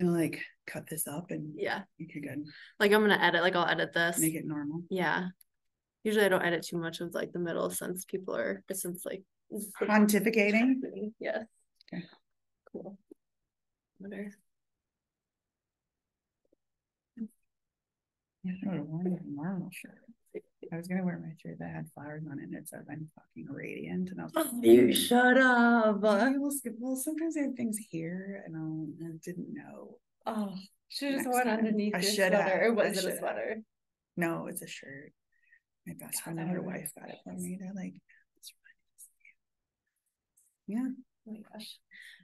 and like cut this up and yeah. Okay, good. Like I'm gonna edit, like I'll edit this. Make it normal. Yeah. Usually I don't edit too much of like the middle since like pontificating. Yes. Okay. Cool. Whatever. Yeah, I would wear a normal shirt. I was gonna wear my shirt that had flowers on it and it said I'm fucking radiant, and I was like, you shut up. Well, sometimes I have things here and I didn't know. Oh, should have just worn underneath your sweater. Or was it a sweater? No, it's a shirt. My best friend and her wife got it for me. They're like, yeah. Oh my gosh.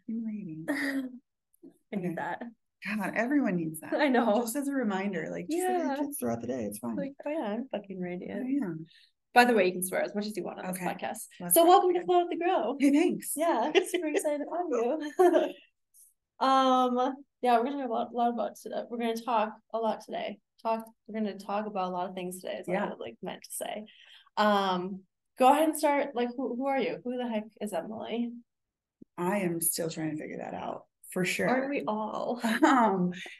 I'm radiant. I need that. God, everyone needs that. I know. Just as a reminder, like, just throughout the day, it's fine. Like, oh yeah, I'm fucking radiant. Oh, yeah. By the way, you can swear as much as you want on this podcast. So welcome to Flow with the Grow. Hey, thanks. Yeah, super excited to have you. Yeah, we're gonna have a lot about today. We're gonna talk a lot today. We're gonna talk about a lot of things today, is what I like meant to say. Go ahead and start. Like, who are you? Who the heck is Emily? I am still trying to figure that out. For sure. Aren't we all?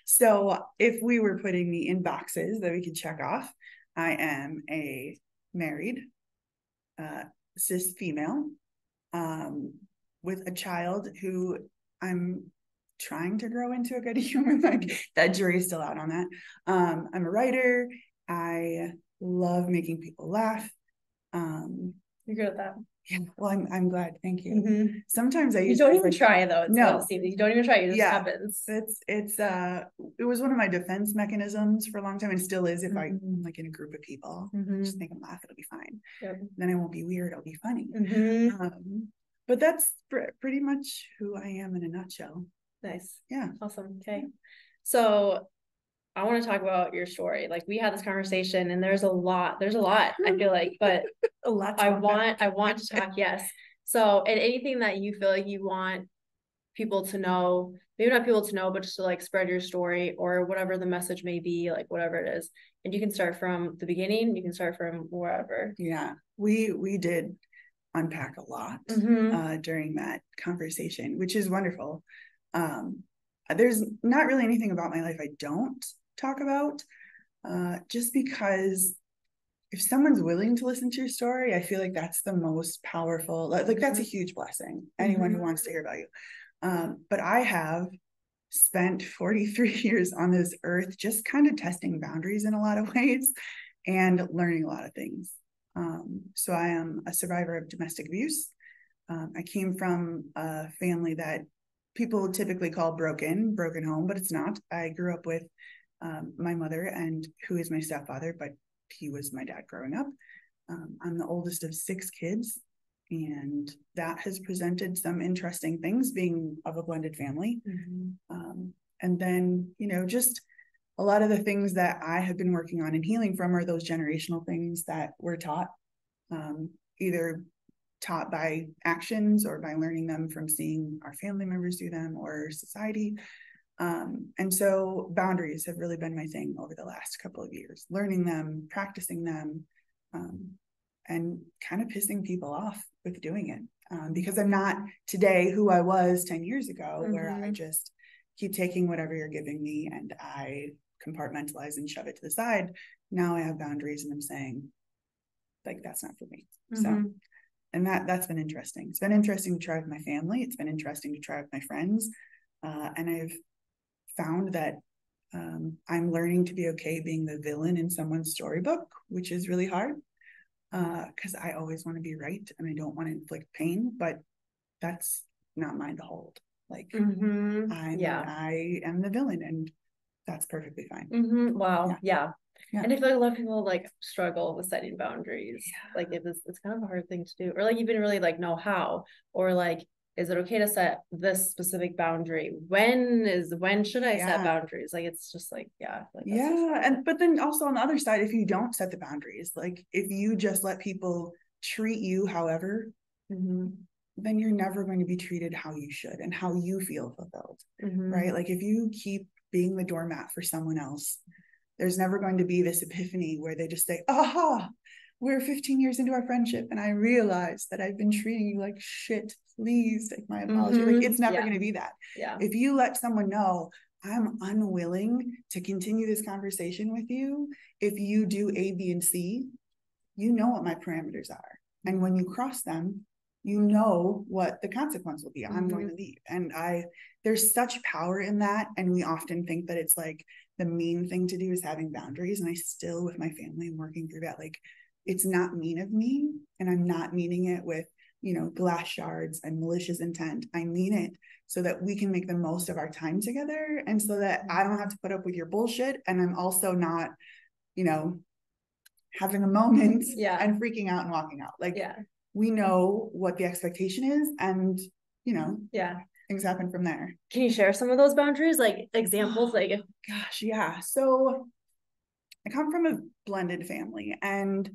So if we were putting me in boxes that we could check off, I am a married, cis female, with a child who I'm trying to grow into a good human. Like, that jury's still out on that. I'm a writer. I love making people laugh. You're good at that. Yeah, well, I'm glad. Thank you. Mm-hmm. Sometimes you don't even try though. It's no, you don't even try. It just happens. It was one of my defense mechanisms for a long time, and still is. If I'm like in a group of people, just make them laugh, it'll be fine. Yep. Then I won't be weird. I'll be funny. But that's pretty much who I am in a nutshell. Nice. Yeah. Awesome. Okay. So I want to talk about your story. Like, we had this conversation and there's a lot, I feel like, but a lot. I want to talk. Yes. So, and anything that you feel like you want people to know, maybe not people to know, but just to like spread your story or whatever the message may be, like whatever it is. And you can start from the beginning. You can start from wherever. Yeah. We did unpack a lot during that conversation, which is wonderful. There's not really anything about my life I don't talk about, just because if someone's willing to listen to your story, I feel like that's the most powerful, like that's a huge blessing, anyone who wants to hear about you. But I have spent 43 years on this earth just kind of testing boundaries in a lot of ways and learning a lot of things. So I am a survivor of domestic abuse. I came from a family that people typically call broken home, but it's not. I grew up with my mother, and who is my stepfather, but he was my dad growing up. I'm the oldest of 6 kids, and that has presented some interesting things, being of a blended family. And then, just a lot of the things that I have been working on and healing from are those generational things that we're taught, either taught by actions or by learning them from seeing our family members do them or society. And so boundaries have really been my thing over the last couple of years, learning them, practicing them, and kind of pissing people off with doing it, because I'm not today who I was 10 years ago, where I just keep taking whatever you're giving me and I compartmentalize and shove it to the side. Now I have boundaries and I'm saying, like, that's not for me. So, and that's been interesting. It's been interesting to try with my family. It's been interesting to try with my friends. And I've found that I'm learning to be okay being the villain in someone's storybook, which is really hard, because I always want to be right and I don't want to inflict pain, but that's not mine to hold. Like, I am the villain, and that's perfectly fine. Wow. Yeah. And I feel like a lot of people like struggle with setting boundaries. Like, it's kind of a hard thing to do, or like even really like know how, or like, is it okay to set this specific boundary? When should I set boundaries? Like, it's just like, but then also on the other side, if you don't set the boundaries, like if you just let people treat you however, then you're never going to be treated how you should and how you feel fulfilled, right? Like, if you keep being the doormat for someone else, there's never going to be this epiphany where they just say, aha, we're 15 years into our friendship and I realized that I've been treating you like shit. Please take my apology. Like, it's never going to be that. If you let someone know, I'm unwilling to continue this conversation with you if you do A, B, and C. You know what my parameters are. And when you cross them, you know what the consequence will be. I'm going to leave. And there's such power in that. And we often think that it's like the mean thing to do is having boundaries. And I still, with my family, am working through that. Like, it's not mean of me. And I'm not meaning it with, glass shards and malicious intent. I mean it so that we can make the most of our time together. And so that I don't have to put up with your bullshit. And I'm also not, having a moment and freaking out and walking out. Like, we know what the expectation is, and things happen from there. Can you share some of those boundaries, like examples? Gosh, yeah. So I come from a blended family, and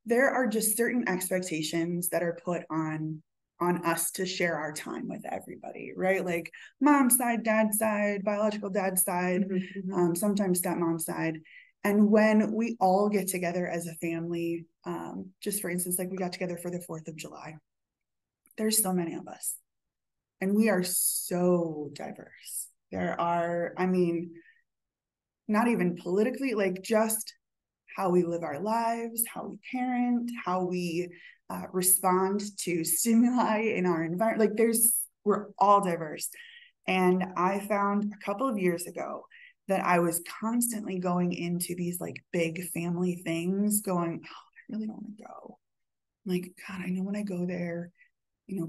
there are just certain expectations that are put on us to share our time with everybody, right? Like mom's side, dad's side, biological dad's side, sometimes stepmom's side. And when we all get together as a family, just for instance, like we got together for the 4th of July, there's so many of us, and we are so diverse. There are, not even politically, like just how we live our lives, how we parent, how we respond to stimuli in our environment. Like we're all diverse. And I found a couple of years ago that I was constantly going into these like big family things going, oh, I really don't want to go. Like, God, I know when I go there,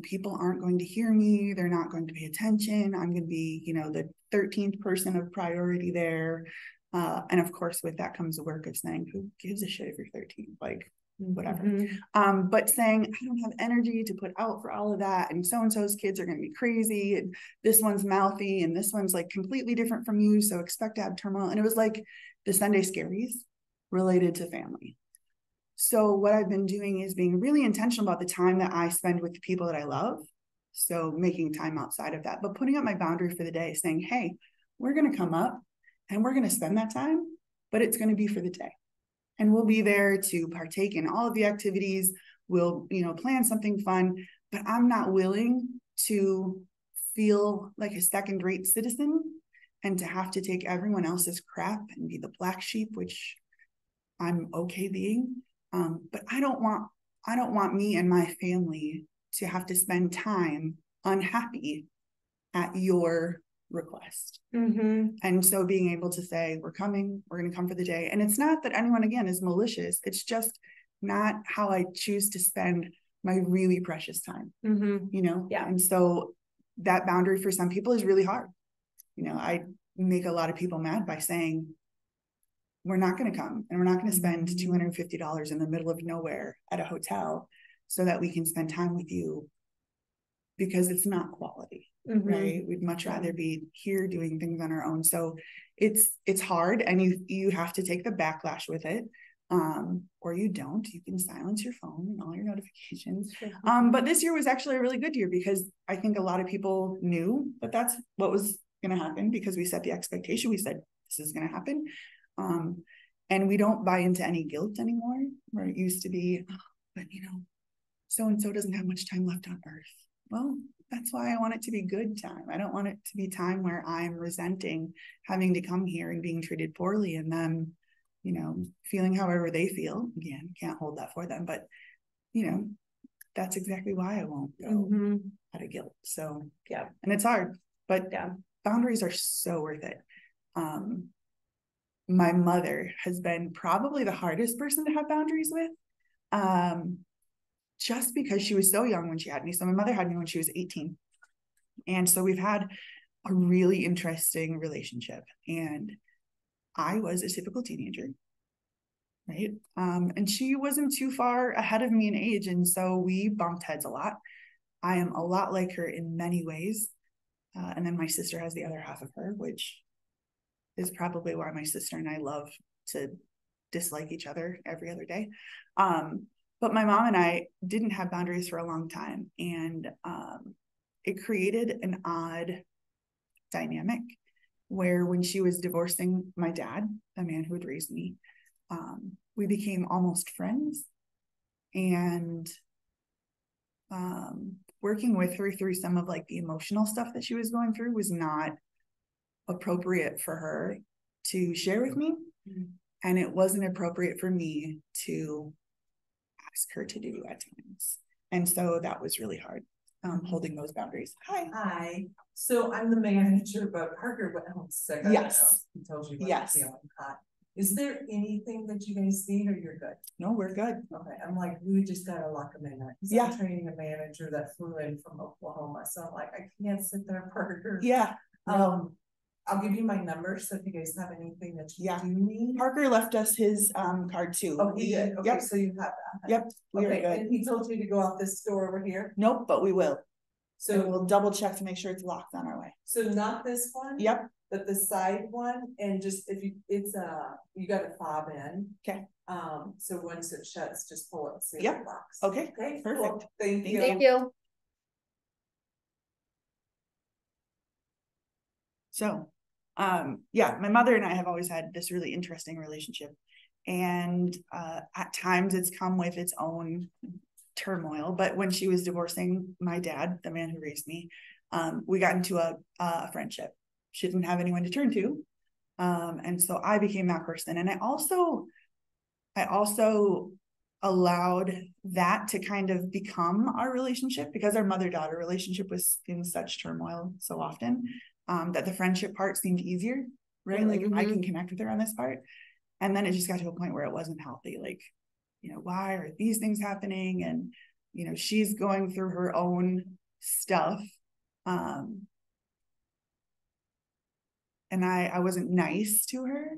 people aren't going to hear me. They're not going to pay attention. I'm going to be, the 13th person of priority there. And of course, with that comes the work of saying, who gives a shit if you're 13? Like, whatever. But saying, I don't have energy to put out for all of that. And so-and-so's kids are going to be crazy. And this one's mouthy. And this one's like completely different from you. So expect to have turmoil. And it was like the Sunday scaries related to family. So what I've been doing is being really intentional about the time that I spend with the people that I love. So making time outside of that, but putting up my boundary for the day, saying, hey, we're going to come up and we're going to spend that time, but it's going to be for the day. And we'll be there to partake in all of the activities. We'll, plan something fun, but I'm not willing to feel like a second-rate citizen and to have to take everyone else's crap and be the black sheep, which I'm okay being. But I don't want me and my family to have to spend time unhappy at your request. And so being able to say, we're going to come for the day. And it's not that anyone, again, is malicious. It's just not how I choose to spend my really precious time, Yeah. And so that boundary for some people is really hard. I make a lot of people mad by saying, we're not going to come and we're not going to spend $250 in the middle of nowhere at a hotel so that we can spend time with you, because it's not quality, right? We'd much rather be here doing things on our own. So it's hard, and you have to take the backlash with it, or you don't. You can silence your phone and all your notifications. But this year was actually a really good year, because I think a lot of people knew that that's what was going to happen, because we set the expectation. We said, this is going to happen. And we don't buy into any guilt anymore, where it used to be, but so-and-so doesn't have much time left on earth. Well, that's why I want it to be good time. I don't want it to be time where I'm resenting having to come here and being treated poorly, and them, feeling however they feel. Again, can't hold that for them, but that's exactly why I won't go out of guilt. So yeah, and it's hard, but boundaries are so worth it. My mother has been probably the hardest person to have boundaries with, just because she was so young when she had me. So my mother had me when she was 18. And so we've had a really interesting relationship. And I was a typical teenager, right? And she wasn't too far ahead of me in age. And so we bumped heads a lot. I am a lot like her in many ways. And then my sister has the other half of her, which is probably why my sister and I love to dislike each other every other day. But my mom and I didn't have boundaries for a long time. And it created an odd dynamic where, when she was divorcing my dad, the man who had raised me, we became almost friends. And working with her through some of like the emotional stuff that she was going through was not appropriate for her to share with me. And it wasn't appropriate for me to ask her to do at times. And so that was really hard, holding those boundaries. Hi. So I'm the manager, but Parker went home sick. Yes. He told you about feeling hot. Is there anything that you guys need, or you're good? No, we're good. Okay. I'm like, we just gotta lock him in. I'm training a manager that flew in from Oklahoma. So I'm like, I can't sit there, Parker. Yeah. I'll give you my number, so if you guys have anything that you do need. Parker left us his card too. Oh, he did. Okay, so you have that. Yep. We are good. And he told you to go out this door over here? Nope, but we will. So and we'll double check to make sure it's locked on our way. So not this one? Yep. But the side one, and just if you you got a fob in. Okay. So once it shuts, just pull it, see if it locks. Okay. Okay. Perfect. Cool. Thank you. Thank you. So my mother and I have always had this really interesting relationship, and at times it's come with its own turmoil. But when she was divorcing my dad, the man who raised me, we got into a friendship. She didn't have anyone to turn to, and so I became that person. And I also allowed that to kind of become our relationship, because our mother-daughter relationship was in such turmoil so often. That the friendship part seemed easier, right? Like I can connect with her on this part. And then it just got to a point where it wasn't healthy. Like, why are these things happening? And, she's going through her own stuff. And I wasn't nice to her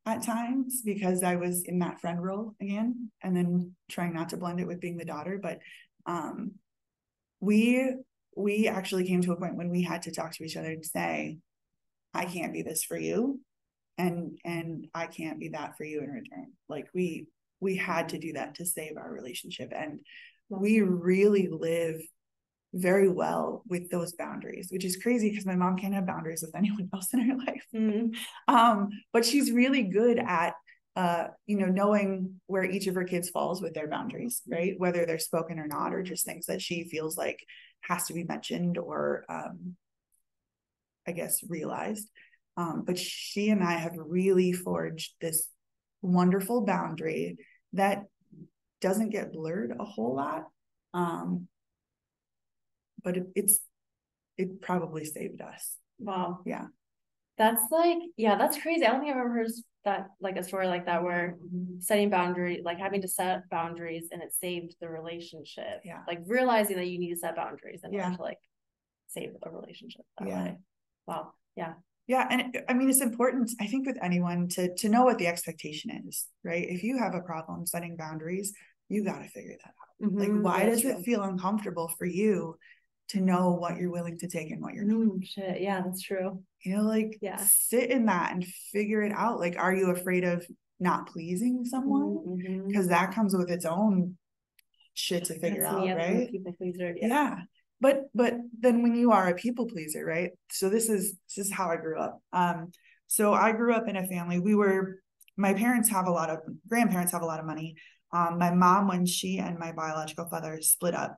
at times, because I was in that friend role again, and then trying not to blend it with being the daughter. But we actually came to a point when we had to talk to each other and say, I can't be this for you, and I can't be that for you in return. Like we had to do that to save our relationship. And we really live very well with those boundaries, which is crazy because my mom can't have boundaries with anyone else in her life. But she's really good at knowing where each of her kids falls with their boundaries, right? Whether they're spoken or not, or just things that she feels like has to be mentioned or I guess realized. But she and I have really forged this wonderful boundary that doesn't get blurred a whole lot. But it probably saved us. Wow. Yeah. That's that's crazy. I don't think I've ever heard that, like a story like that, where setting boundaries, like having to set boundaries, and it saved the relationship. Yeah. Like realizing that you need to set boundaries in order to like save a relationship that way. Wow. Yeah. Yeah. And I mean, it's important, I think, with anyone to know what the expectation is, right? If you have a problem setting boundaries, you got to figure that out. Like, why does it feel uncomfortable for you to know what you're willing to take and what you're not? Shit. Yeah, that's true. Sit in that and figure it out. Like, are you afraid of not pleasing someone? Because that comes with its own shit to figure out, right? People pleaser. Yeah. But then when you are a people pleaser, right? So this is how I grew up. So I grew up in a family. My grandparents have a lot of money. My mom, when she and my biological father split up,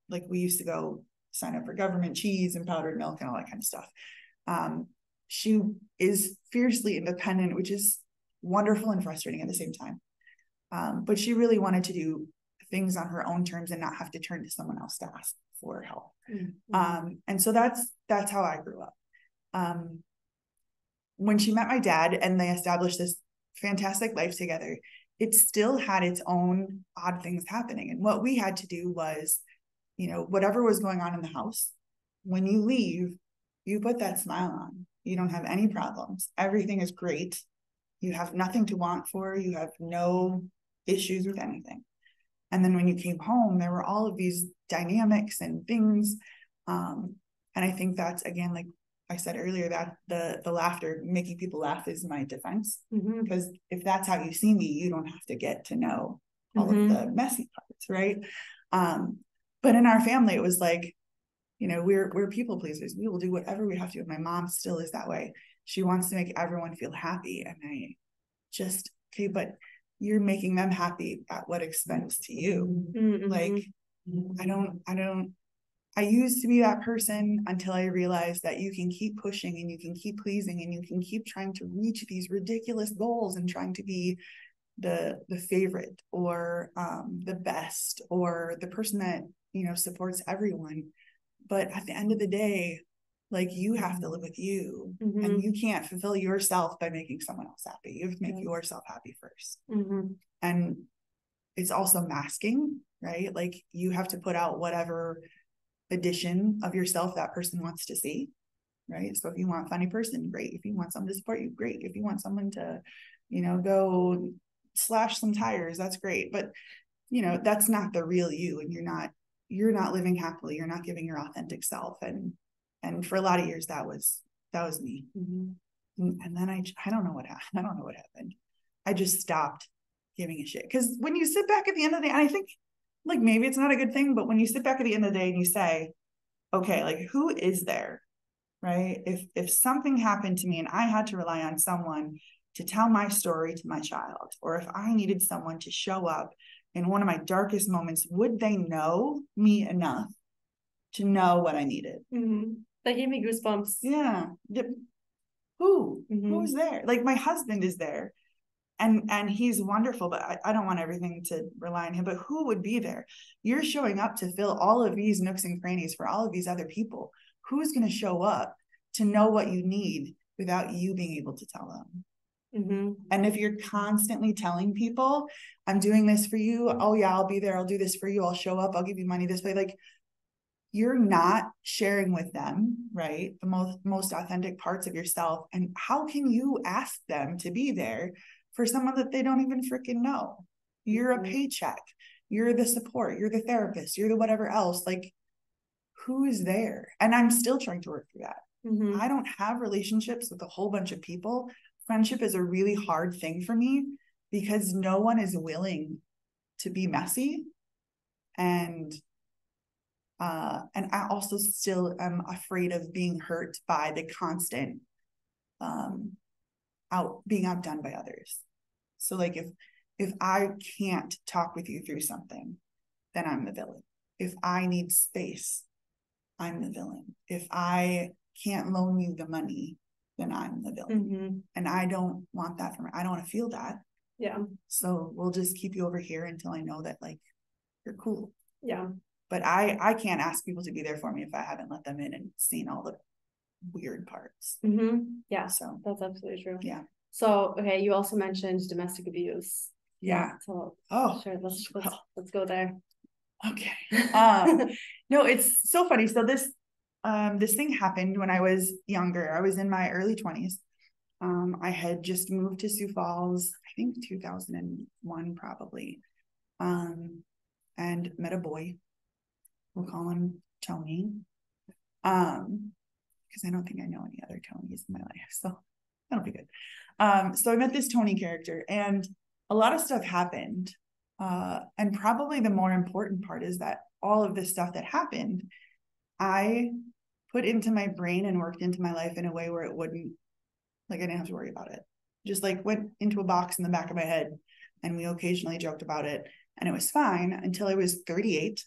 like we used to go sign up for government cheese and powdered milk and all that kind of stuff. She is fiercely independent, which is wonderful and frustrating at the same time. But she really wanted to do things on her own terms and not have to turn to someone else to ask for help. And so that's how I grew up. When she met my dad and they established this fantastic life together, it still had its own odd things happening. And what we had to do was, whatever was going on in the house, when you leave, you put that smile on. You don't have any problems. Everything is great. You have nothing to want for. You have no issues with anything. And then when you came home, there were all of these dynamics and things. And I think that's, again, like I said earlier, that the laughter, making people laugh, is my defense. Because if that's how you see me, you don't have to get to know all of the messy parts, right? But in our family, it was like, we're people pleasers. We will do whatever we have to. My mom still is that way. She wants to make everyone feel happy. And I just, okay, but you're making them happy at what expense to you? Like, I don't I used to be that person until I realized that you can keep pushing and you can keep pleasing and you can keep trying to reach these ridiculous goals and trying to be the favorite or the best or the person that, you know, supports everyone. But at the end of the day, like, you have to live with you, and you can't fulfill yourself by making someone else happy. You have to make yourself happy first. And it's also masking, right? Like, you have to put out whatever edition of yourself that person wants to see, right? So if you want a funny person, great. If you want someone to support you, great. If you want someone to, you know, go slash some tires, that's great. But, you know, that's not the real you, and you're not living happily. You're not giving your authentic self. And for a lot of years that was me. And then I don't know what happened. I don't know what happened. I just stopped giving a shit. Because when you sit back at the end of the day, and I think, like, maybe it's not a good thing, but when you sit back at the end of the day and you say, okay, like, who is there, right? If something happened to me and I had to rely on someone to tell my story to my child, or if I needed someone to show up in one of my darkest moments, would they know me enough to know what I needed? That gave me goosebumps. Yeah. Who's there? Like, my husband is there, and he's wonderful, but I don't want everything to rely on him. But who would be there? You're showing up to fill all of these nooks and crannies for all of these other people. Who's going to show up to know what you need without you being able to tell them? And if you're constantly telling people, I'm doing this for you, oh yeah, I'll be there, I'll do this for you, I'll show up, I'll give you money this way, like, you're not sharing with them, right, the most authentic parts of yourself. And how can you ask them to be there for someone that they don't even freaking know? You're a paycheck, you're the support, you're the therapist, you're the whatever else. Like, who is there? And I'm still trying to work through that. I don't have relationships with a whole bunch of people. Friendship is a really hard thing for me because no one is willing to be messy. And I also still am afraid of being hurt by the constant being outdone by others. So, like, if I can't talk with you through something, then I'm the villain. If I need space, I'm the villain. If I can't loan you the money, then I'm the villain. And I don't want that from me. I don't want to feel that. Yeah. So we'll just keep you over here until I know that, like, you're cool. Yeah. But I can't ask people to be there for me if I haven't let them in and seen all the weird parts. Yeah. So that's absolutely true. Yeah. So, okay, you also mentioned domestic abuse. Yeah. So sure. Let's go there. Okay. No, it's so funny. So this thing happened when I was younger. I was in my early 20s. I had just moved to Sioux Falls, I think 2001 probably, and met a boy. We'll call him Tony, because I don't think I know any other Tonys in my life, so that'll be good. So I met this Tony character, and a lot of stuff happened, and probably the more important part is that all of this stuff that happened, I put into my brain and worked into my life in a way where it wouldn't, like, I didn't have to worry about it. Just, like, went into a box in the back of my head, and we occasionally joked about it, and it was fine until I was 38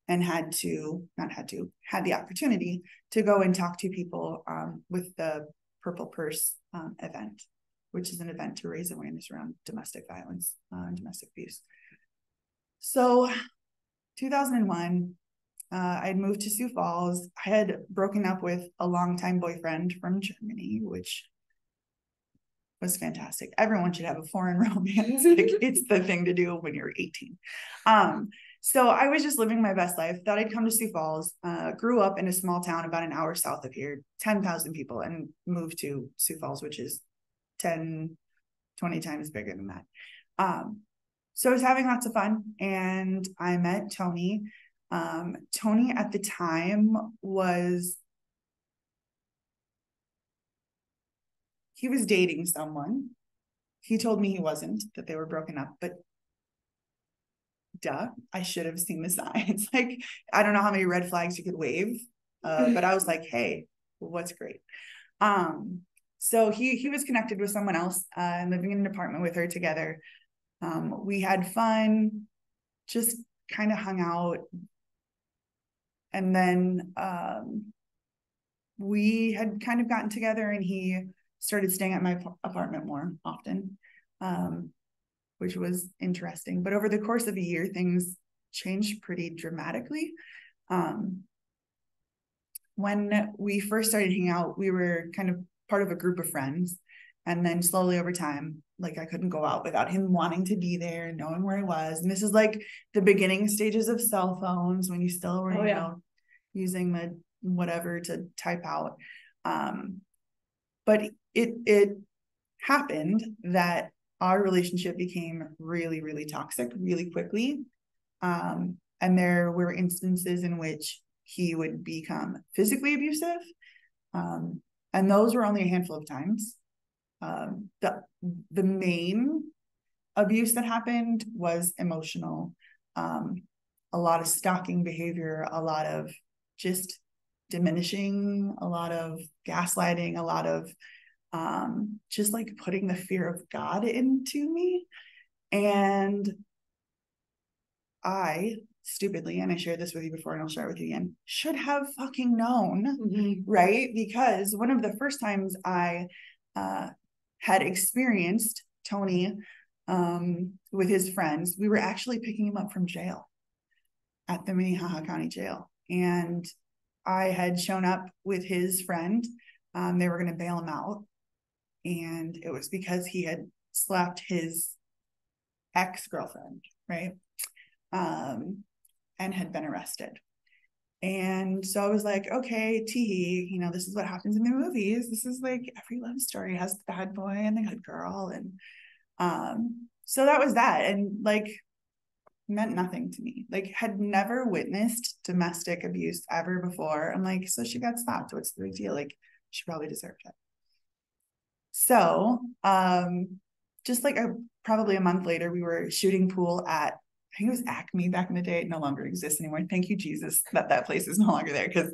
and had the opportunity to go and talk to people with the Purple Purse event, which is an event to raise awareness around domestic violence and domestic abuse. So 2001, I had moved to Sioux Falls. I had broken up with a longtime boyfriend from Germany, which was fantastic. Everyone should have a foreign romance. Like, it's the thing to do when you're 18. So I was just living my best life. Thought I'd come to Sioux Falls. Grew up in a small town about an hour south of here, 10,000 people, and moved to Sioux Falls, which is 10, 20 times bigger than that. So I was having lots of fun, and I met Tony. Tony at the time he was dating someone. He told me he wasn't, that they were broken up, but duh, I should have seen the signs. Like, I don't know how many red flags you could wave, but I was like, hey, what's great? So he was connected with someone else and living in an apartment with her together. We had fun, just kind of hung out. And then we had kind of gotten together, and he started staying at my apartment more often, which was interesting. But over the course of a year, things changed pretty dramatically. When we first started hanging out, we were kind of part of a group of friends. And then slowly over time, like I couldn't go out without him wanting to be there and knowing where I was. And this is like the beginning stages of cell phones, when you still were, you know, using the whatever to type out. But it happened that our relationship became really, really toxic really quickly. And there were instances in which he would become physically abusive. And those were only a handful of times. The main abuse that happened was emotional. A lot of stalking behavior, a lot of just diminishing, a lot of gaslighting, a lot of just like putting the fear of God into me. And I stupidly, and I shared this with you before and I'll share it with you again, should have fucking known, right? Because one of the first times I had experienced Tony with his friends, we were actually picking him up from jail at the Minnehaha County Jail. And I had shown up with his friend. They were going to bail him out. And it was because he had slapped his ex-girlfriend, right? And had been arrested. And so I was like, okay, teehee, you know, this is what happens in the movies. This is like every love story has the bad boy and the good girl. And so that was that. And like, meant nothing to me. Like, had never witnessed domestic abuse ever before. I'm like, so she got slapped. What's the big deal? Like, she probably deserved it. So just like probably a month later, we were shooting pool at, I think it was Acme back in the day. It no longer exists anymore. Thank you, Jesus, that place is no longer there, because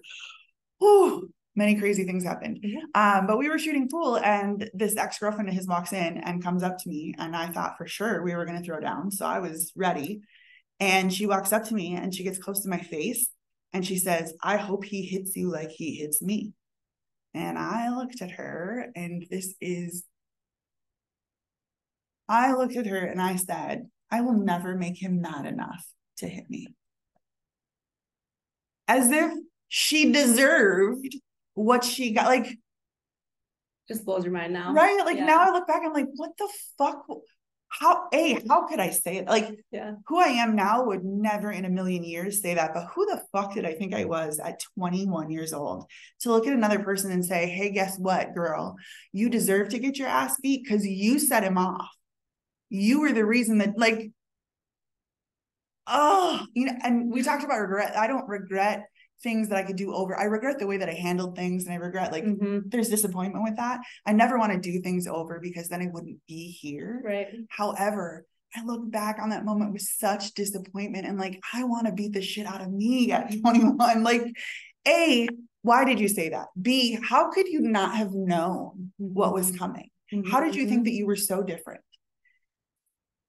many crazy things happened. But we were shooting pool, and this ex-girlfriend of his walks in and comes up to me, and I thought for sure we were going to throw down. So I was ready. And she walks up to me and she gets close to my face and she says, I hope he hits you like he hits me. And I looked at her, and I looked at her and I said, I will never make him mad enough to hit me. As if she deserved what she got. Like, just blows your mind now. Right? Like, now I look back, I'm like, what the fuck? How could I say it? Like, who I am now would never in a million years say that. But who the fuck did I think I was at 21 years old to look at another person and say, hey, guess what, girl? You deserve to get your ass beat because you set him off. You were the reason that, like, you know, and we talked about regret. I don't regret things that I could do over. I regret the way that I handled things, and I regret, like, there's disappointment with that. I never want to do things over because then I wouldn't be here. Right. However, I look back on that moment with such disappointment, and like, I want to beat the shit out of me at 21. Like, A, why did you say that? B, how could you not have known what was coming? How did you think that you were so different?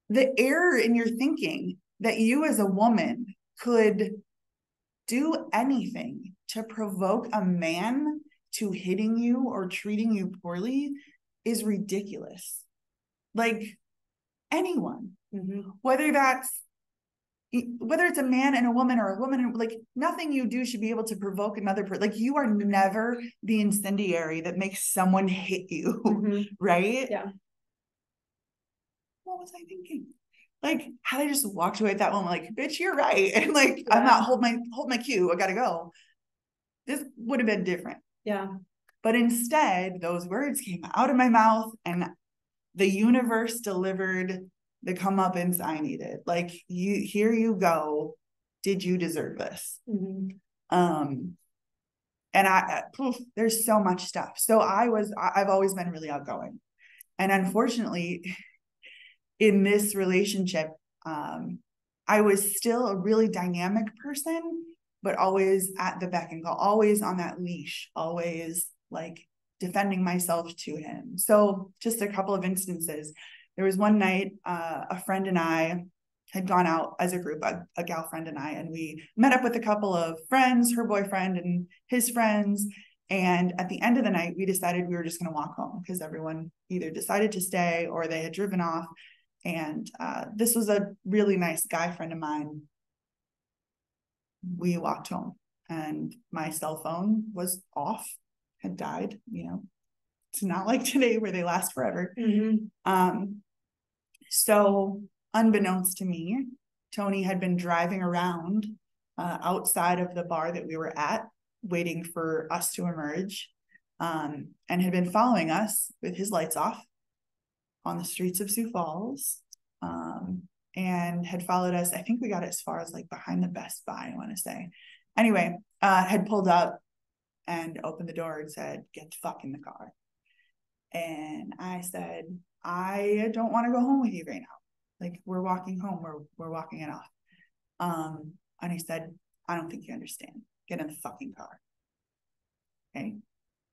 The error in your thinking that you as a woman could do anything to provoke a man to hitting you or treating you poorly is ridiculous. Like, anyone, whether it's a man and a woman, or a woman, like, nothing you do should be able to provoke another person. Like, you are never the incendiary that makes someone hit you, right? Yeah. What was I thinking? Like, had I just walked away at that moment, like, bitch, you're right, and like, I'm not hold my cue, I gotta go, this would have been different. Yeah. But instead, those words came out of my mouth, and the universe delivered the comeuppance I needed. Like, here you go. Did you deserve this? And there's so much stuff. So I've always been really outgoing, and unfortunately, in this relationship, I was still a really dynamic person, but always at the beck and call, always on that leash, always like defending myself to him. So just a couple of instances. There was one night, a friend and I had gone out as a group, a gal friend and I, and we met up with a couple of friends, her boyfriend and his friends. And at the end of the night, we decided we were just going to walk home because everyone either decided to stay or they had driven off. And this was a really nice guy friend of mine. We walked home and my cell phone was off, had died. It's not like today where they last forever. So unbeknownst to me, Tony had been driving around outside of the bar that we were at, waiting for us to emerge, and had been following us with his lights off on the streets of Sioux Falls, and had followed us. I think we got as far as like behind the Best Buy, I want to say. Anyway, had pulled up and opened the door and said, "Get the fuck in the car." And I said, "I don't want to go home with you right now. Like, we're walking home. We're walking it off." And he said, "I don't think you understand. Get in the fucking car." Okay.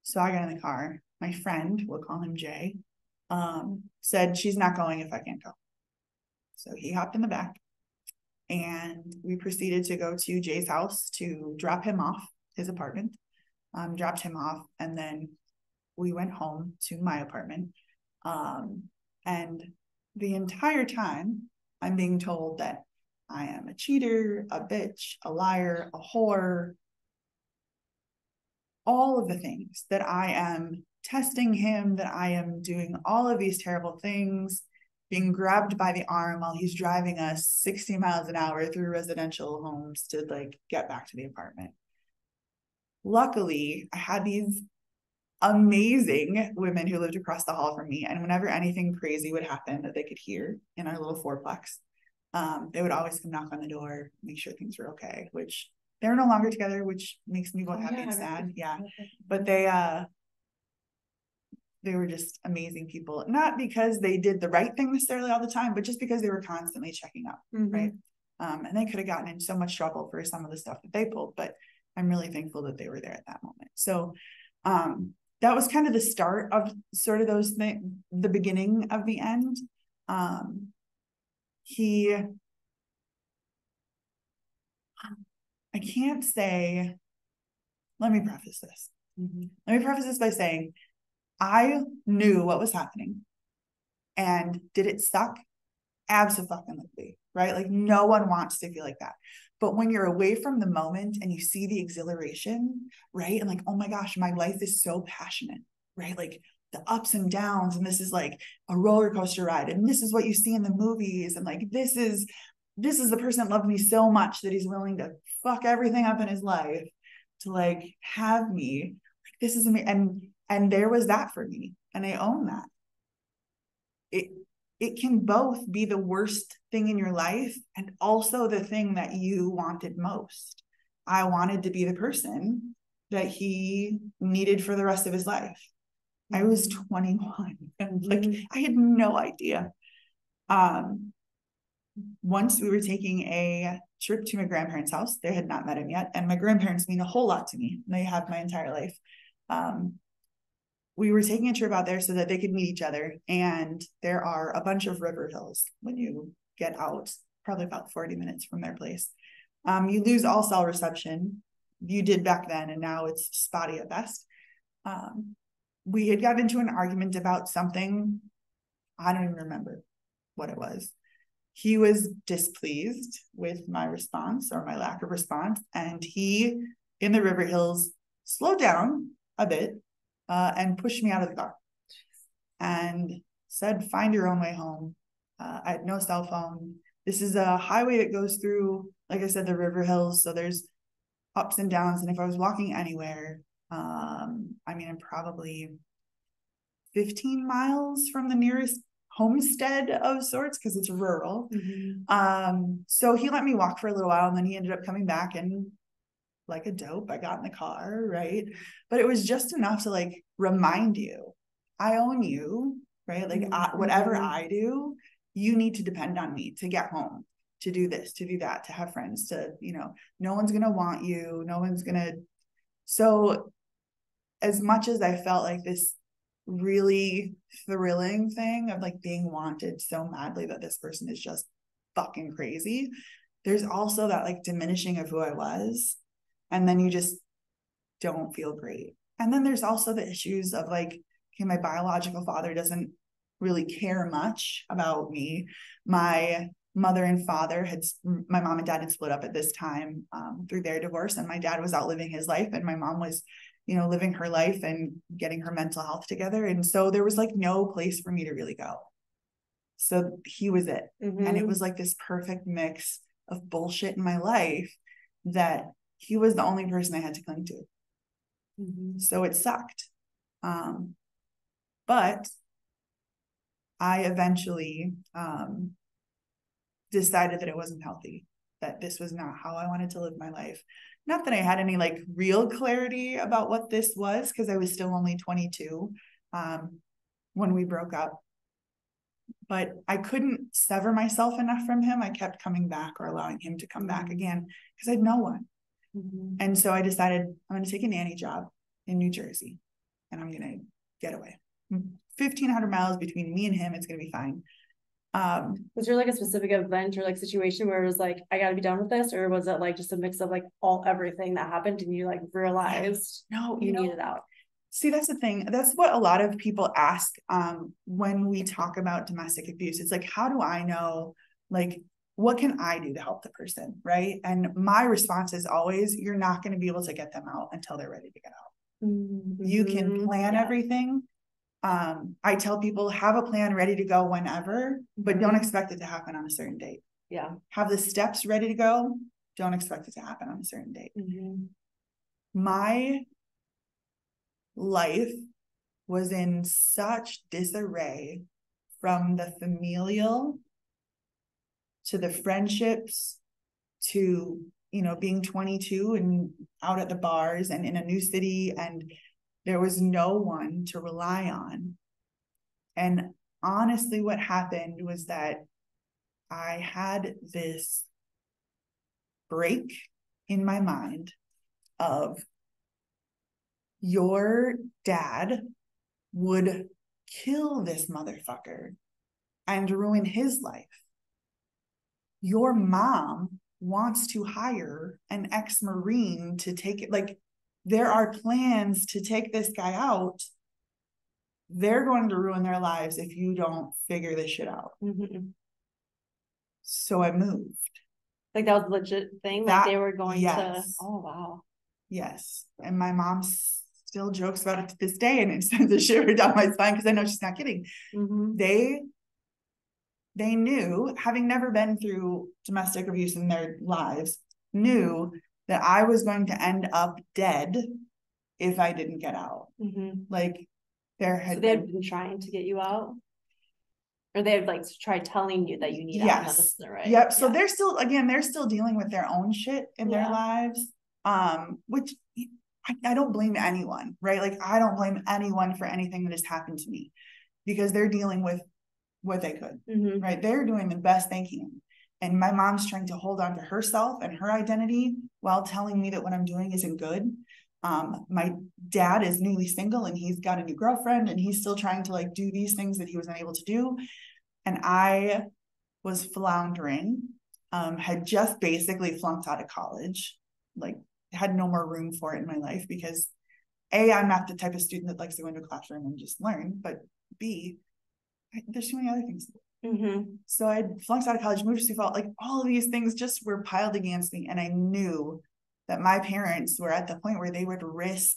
So I got in the car. My friend, we'll call him Jay, said, "She's not going if I can't go." So he hopped in the back and we proceeded to go to Jay's house to drop him off, his apartment, dropped him off. And then we went home to my apartment. And the entire time I'm being told that I am a cheater, a bitch, a liar, a whore, all of the things, that I am testing him, that I am doing all of these terrible things, being grabbed by the arm while he's driving us 60 miles an hour through residential homes to like get back to the apartment. Luckily, I had these amazing women who lived across the hall from me. And whenever anything crazy would happen that they could hear in our little fourplex, they would always come knock on the door, make sure things were okay, which they're no longer together, which makes me both happy and sad. Yeah. But they were just amazing people, not because they did the right thing necessarily all the time, but just because they were constantly checking up. Right. And they could have gotten in so much trouble for some of the stuff that they pulled, but I'm really thankful that they were there at that moment. So, that was kind of the start of sort of those things, the beginning of the end. I can't say, let me preface this. Let me preface this by saying, I knew what was happening. And did it suck? Absolutely, right? Like, no one wants to feel like that. But when you're away from the moment and you see the exhilaration, right? And like, oh my gosh, my life is so passionate, right? Like the ups and downs, and this is like a roller coaster ride, and this is what you see in the movies, and like this is the person that loved me so much that he's willing to fuck everything up in his life to like have me. Like, this is amazing. And there was that for me, and I own that. It can both be the worst thing in your life and also the thing that you wanted most. I wanted to be the person that he needed for the rest of his life. I was 21 and like I had no idea. Once we were taking a trip to my grandparents' house. They had not met him yet, and my grandparents mean a whole lot to me. They have my entire life. We were taking a trip out there so that they could meet each other. And there are a bunch of river hills when you get out, probably about 40 minutes from their place. You lose all cell reception. You did back then, and now it's spotty at best. We had gotten into an argument about something. I don't even remember what it was. He was displeased with my response or my lack of response. And he, in the river hills, slowed down a bit and pushed me out of the car and said, "Find your own way home." I had no cell phone. This is a highway that goes through, like I said, the river hills. So there's ups and downs. And if I was walking anywhere, I'm probably 15 miles from the nearest homestead of sorts because it's rural. So he let me walk for a little while, and then he ended up coming back, and like a dope, I got in the car, right? But it was just enough to like remind you, I own you, right? Like whatever I do, you need to depend on me to get home, to do this, to do that, to have friends, to, no one's going to want you. No one's going to. So as much as I felt like this really thrilling thing of like being wanted so madly that this person is just fucking crazy, there's also that like diminishing of who I was. And then you just don't feel great. And then there's also the issues of like, okay, my biological father doesn't really care much about me. My mother and father my mom and dad had split up at this time through their divorce, and my dad was out living his life, and my mom was, you know, living her life and getting her mental health together. And so there was like no place for me to really go. So he was it. And it was like this perfect mix of bullshit in my life that he was the only person I had to cling to. So it sucked. But I eventually decided that it wasn't healthy, that this was not how I wanted to live my life. Not that I had any like real clarity about what this was, because I was still only 22 when we broke up. But I couldn't sever myself enough from him. I kept coming back or allowing him to come back again because I had no one. And so I decided I'm going to take a nanny job in New Jersey and I'm going to get away. 1,500 miles between me and him. It's going to be fine. Was there like a specific event or like situation where it was like, I got to be done with this? Or was it like just a mix of like everything that happened and you like realized you needed out? See, that's the thing. That's what a lot of people ask when we talk about domestic abuse. It's like, how do I know, like, what can I do to help the person, right? And my response is always, you're not going to be able to get them out until they're ready to get out. You can plan everything. I tell people, have a plan ready to go whenever, but don't expect it to happen on a certain date. Have the steps ready to go. Don't expect it to happen on a certain date. My life was in such disarray, from the familial to the friendships to, you know, being 22 and out at the bars and in a new city, and there was no one to rely on. And honestly, what happened was that I had this break in my mind of, your dad would kill this motherfucker and ruin his life. Your mom wants to hire an ex-Marine to take it. Like, there are plans to take this guy out. They're going to ruin their lives if you don't figure this shit out. So I moved. Like, that was a legit thing? Like, they were going to... Oh, wow. Yes. And my mom still jokes about it to this day, and it sends a shiver down my spine because I know she's not kidding. They knew, having never been through domestic abuse in their lives, knew that I was going to end up dead if I didn't get out. Like, they had been trying to get you out, or they had like tried telling you that you need out. This isn't right. So they're still dealing with their own shit in their lives, which I don't blame anyone, right? Like, I don't blame anyone for anything that has happened to me, because they're dealing with what they could, right? They're doing the best they can. And my mom's trying to hold on to herself and her identity while telling me that what I'm doing isn't good. My dad is newly single and he's got a new girlfriend and he's still trying to like do these things that he was unable to do. And I was floundering, had just basically flunked out of college, like had no more room for it in my life because A, I'm not the type of student that likes to go into a classroom and just learn, but B, there's too many other things. So I flunked out of college, moved to Sioux Falls, like all of these things just were piled against me. And I knew that my parents were at the point where they would risk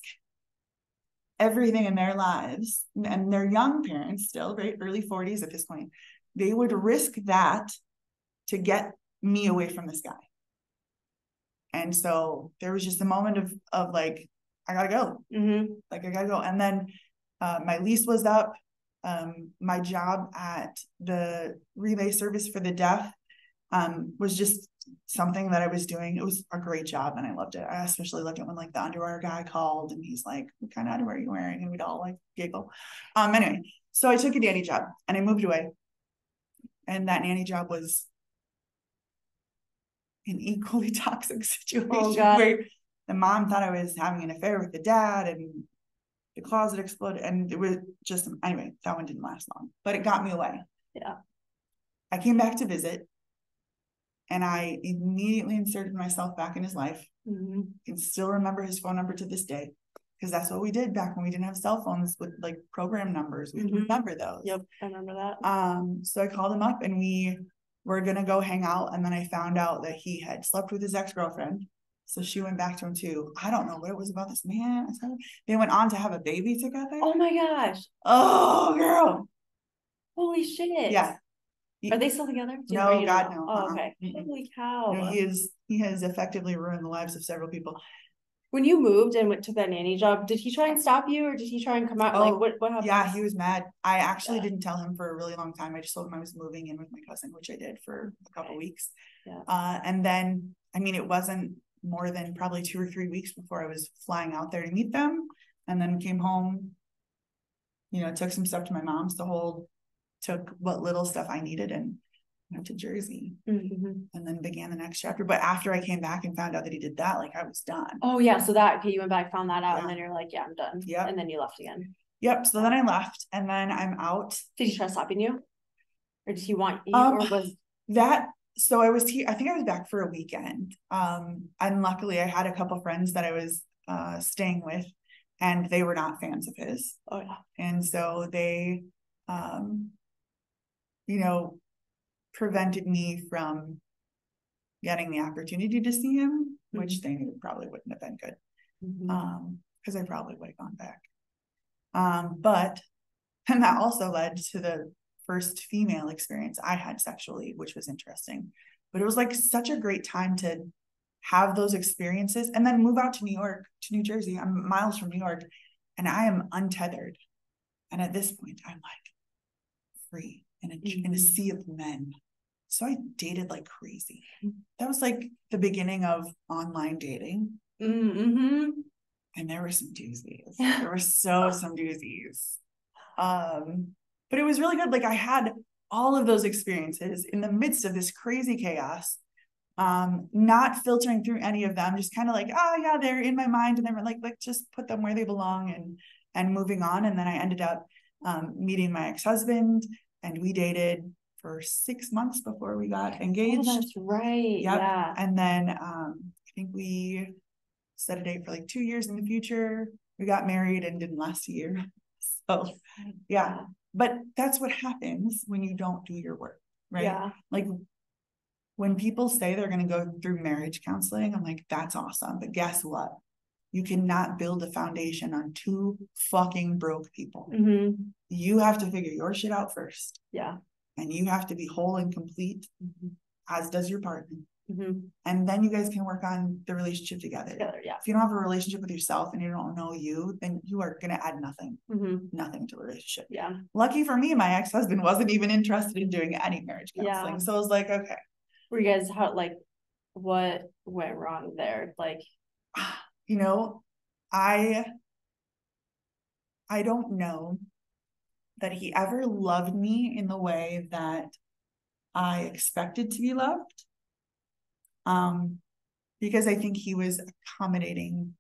everything in their lives, and they're young parents still, right? Early 40s at this point. They would risk that to get me away from this guy. And so there was just a moment of like, I gotta go. Like, I gotta go. And then my lease was up. My job at the relay service for the deaf was just something that I was doing. It was a great job and I loved it. I especially loved it when like the underwear guy called and he's like, what kind of underwear are you wearing? And we'd all like giggle. Anyway, so I took a nanny job and I moved away. And that nanny job was an equally toxic situation where the mom thought I was having an affair with the dad and the closet exploded, and it was just, anyway, that one didn't last long, but it got me away. I came back to visit And I immediately inserted myself back in his life. Mm-hmm. I can still remember his phone number to this day, because that's what we did back when we didn't have cell phones with like program numbers. We remember those. Yep, I remember that. So I called him up and we were gonna go hang out, and then I found out that he had slept with his ex-girlfriend. So she went back to him too. I don't know what it was about this man. They went on to have a baby together. Oh my gosh. Oh, girl. Holy shit. Yeah. Are they still together? No, God, no. Oh, okay. Holy cow. No, he has effectively ruined the lives of several people. When you moved and went to that nanny job, did he try and stop you, or did he try and come out? Oh, like what happened? Yeah, he was mad. I actually didn't tell him for a really long time. I just told him I was moving in with my cousin, which I did for a couple weeks. Yeah. And then, I mean, it wasn't more than probably 2 or 3 weeks before I was flying out there to meet them, and then came home, you know, took some stuff to my mom's to hold, took what little stuff I needed, and went to Jersey, and then began the next chapter. But after I came back and found out that he did that, like, I was done. Oh yeah, so that, okay, you went back, found that out, and then you're like, yeah, I'm done. Yeah. And then you left again. Yep. So then I left, and then I'm out. Did he try stopping you, or did he want you, or was that? So I was here. I think I was back for a weekend. And luckily I had a couple friends that I was staying with, and they were not fans of his. Oh yeah. And so they, you know, prevented me from getting the opportunity to see him, which they knew probably wouldn't have been good. Because I probably would have gone back. But and that also led to the first female experience I had sexually, which was interesting. But it was like such a great time to have those experiences and then move out to New York, to New Jersey. I'm miles from New York, and I am untethered. And at this point, I'm like free in a sea of men. So I dated like crazy. That was like the beginning of online dating. And there were some doozies. There were some doozies. But it was really good. Like, I had all of those experiences in the midst of this crazy chaos, not filtering through any of them, just kind of like, oh yeah, they're in my mind, and then we're like, just put them where they belong, and moving on. And then I ended up meeting my ex-husband, and we dated for 6 months before we got engaged. Oh, that's right. Yep. Yeah. And then I think we set a date for like 2 years in the future. We got married and didn't last a year. So yeah. But that's what happens when you don't do your work, right? Yeah. Like, when people say they're going to go through marriage counseling, I'm like, that's awesome. But guess what? You cannot build a foundation on 2 fucking broke people. You have to figure your shit out first. Yeah. And you have to be whole and complete, as does your partner. And then you guys can work on the relationship together. Yeah. If you don't have a relationship with yourself and you don't know you, then you are going to add nothing to the relationship. Yeah. Lucky for me, my ex-husband wasn't even interested in doing any marriage counseling. Yeah. So I was like, okay. Were you guys, what went wrong there? Like, you know, I don't know that he ever loved me in the way that I expected to be loved. Because I think he was accommodating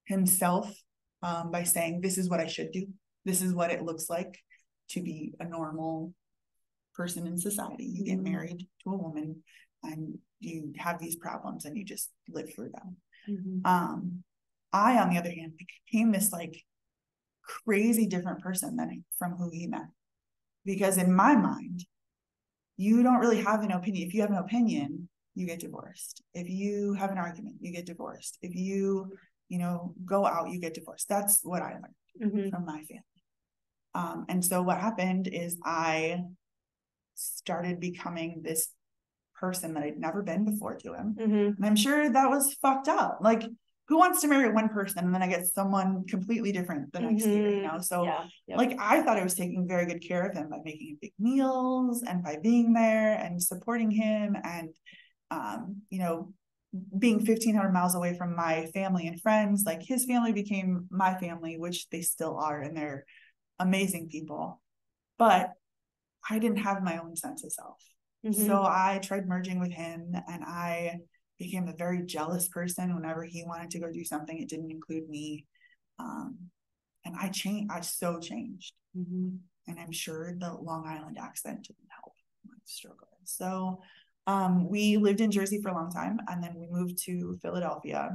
himself by saying, this is what I should do. This is what it looks like to be a normal person in society. You get married to a woman and you have these problems and you just live through them. I, on the other hand, became this like crazy different person from who he met. Because in my mind, you don't really have an opinion. If you have an opinion, you get divorced. If you have an argument, you get divorced. If you go out, you get divorced. That's what I learned from my family. And so what happened is I started becoming this person that I'd never been before to him. And I'm sure that was fucked up. Like, who wants to marry one person and then I get someone completely different the next year, So like, I thought I was taking very good care of him by making him big meals and by being there and supporting him and, being 1,500 miles away from my family and friends. Like, his family became my family, which they still are, and they're amazing people. But I didn't have my own sense of self. So I tried merging with him, and I became a very jealous person. Whenever he wanted to go do something, it didn't include me. And I changed. I so changed. And I'm sure the Long Island accent didn't help. struggle. So we lived in Jersey for a long time, and then we moved to Philadelphia.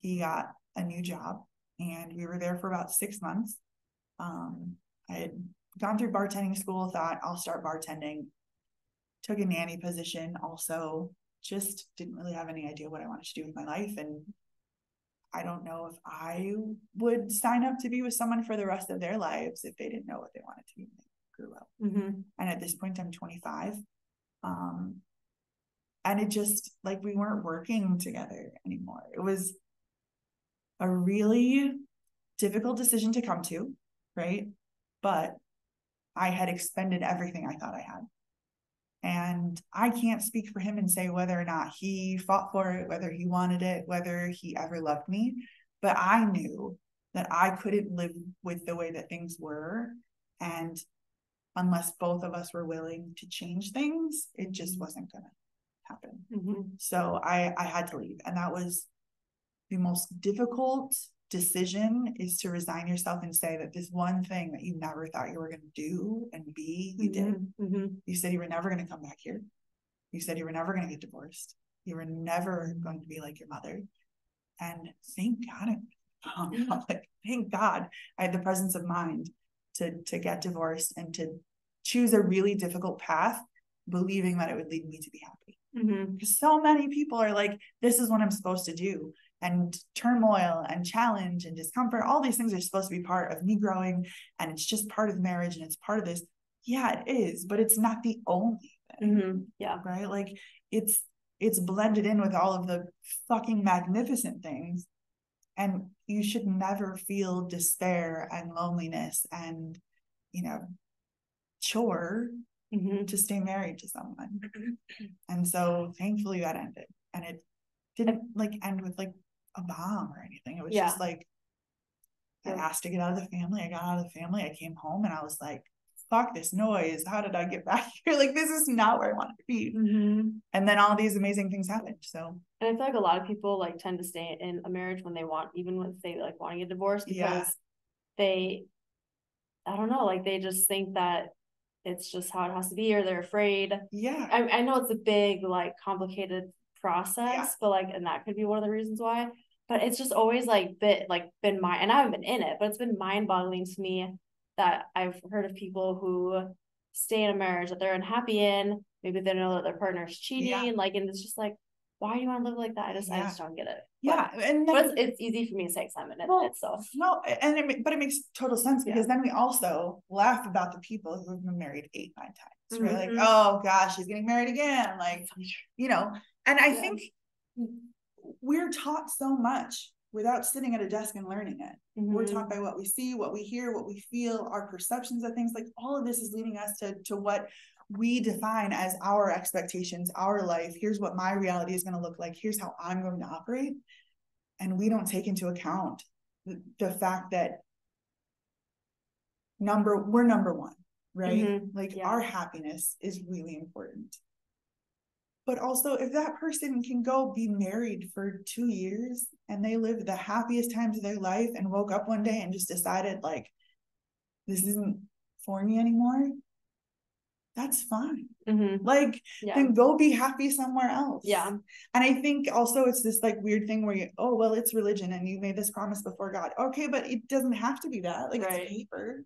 He got a new job, and we were there for about 6 months. I had gone through bartending school, thought I'll start bartending, took a nanny position also, just didn't really have any idea what I wanted to do with my life. And I don't know if I would sign up to be with someone for the rest of their lives if they didn't know what they wanted to be when they grew up. And at this point, I'm 25. And it just, like, we weren't working together anymore. It was a really difficult decision to come to, right? But I had expended everything I thought I had. And I can't speak for him and say whether or not he fought for it, whether he wanted it, whether he ever loved me. But I knew that I couldn't live with the way that things were. And unless both of us were willing to change things, it just wasn't going to happen. So I had to leave. And that was the most difficult decision, is to resign yourself and say that this one thing that you never thought you were going to do and be, you did. You said you were never going to come back here. You said you were never going to get divorced. You were never going to be like your mother. And thank God, thank God I had the presence of mind to get divorced and to choose a really difficult path, believing that it would lead me to be happy. Because so many people are like, this is what I'm supposed to do. And turmoil and challenge and discomfort, all these things are supposed to be part of me growing, and it's just part of marriage, and it's part of this. Yeah, it is, but it's not the only thing. Yeah. Right? Like, it's blended in with all of the fucking magnificent things. And you should never feel despair and loneliness and, chore to stay married to someone. And so thankfully that ended, and it didn't end with a bomb or anything. It was just I asked to get out of the family. I got out of the family. I came home and I was like, fuck this noise. How did I get back here? Like, this is not where I wanted to be. And then all these amazing things happened. So, and I feel like a lot of people tend to stay in a marriage when they want, even when they want to get divorced, because they, I don't know, they just think that it's just how it has to be, or they're afraid. I know it's a big, complicated process, but and that could be one of the reasons why. But it's just always been my, and I haven't been in it, but it's been mind-boggling to me that I've heard of people who stay in a marriage that they're unhappy in. Maybe they know that their partner's cheating, and it's just why do you want to live like that? I just don't get it. But it's easy for me to say because I'm in it. So no, but it makes total sense, because then we also laugh about the people who have been married 8-9 times, right? Oh gosh, she's getting married again, and I think we're taught so much without sitting at a desk and learning it. We're taught by what we see, what we hear, what we feel, our perceptions of things. All of this is leading us to what we define as our expectations, our life. Here's what my reality is going to look like. Here's how I'm going to operate. And we don't take into account the fact that we're number one, right? Our happiness is really important. But also, if that person can go be married for 2 years and they lived the happiest times of their life and woke up one day and just decided, this isn't for me anymore, that's fine. Then go be happy somewhere else. And I think also it's this weird thing where it's religion and you made this promise before God. Okay, but it doesn't have to be that. It's paper.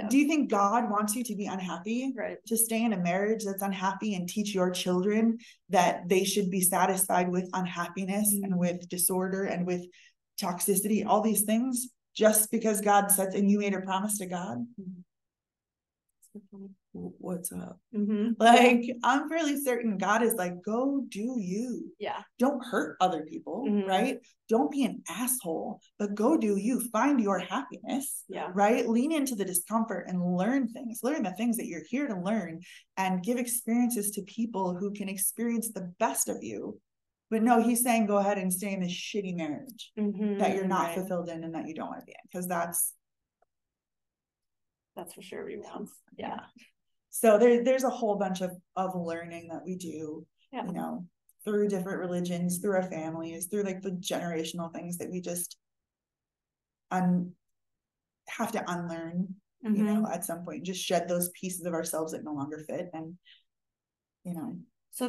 Do you think God wants you to be unhappy? To stay in a marriage that's unhappy and teach your children that they should be satisfied with unhappiness and with disorder and with toxicity, all these things, just because God said, and you made a promise to God? What's up? I'm fairly certain God is go do you. Don't hurt other people, right? Don't be an asshole, but go do you. Find your happiness, right? Lean into the discomfort and learn the things that you're here to learn, and give experiences to people who can experience the best of you. But no, he's saying go ahead and stay in this shitty marriage that you're not fulfilled in and that you don't want to be in, because that's for sure what he wants. So there's a whole bunch of learning that we do, through different religions, through our families, through the generational things that we just have to unlearn you know, at some point, just shed those pieces of ourselves that no longer fit. And, you know. So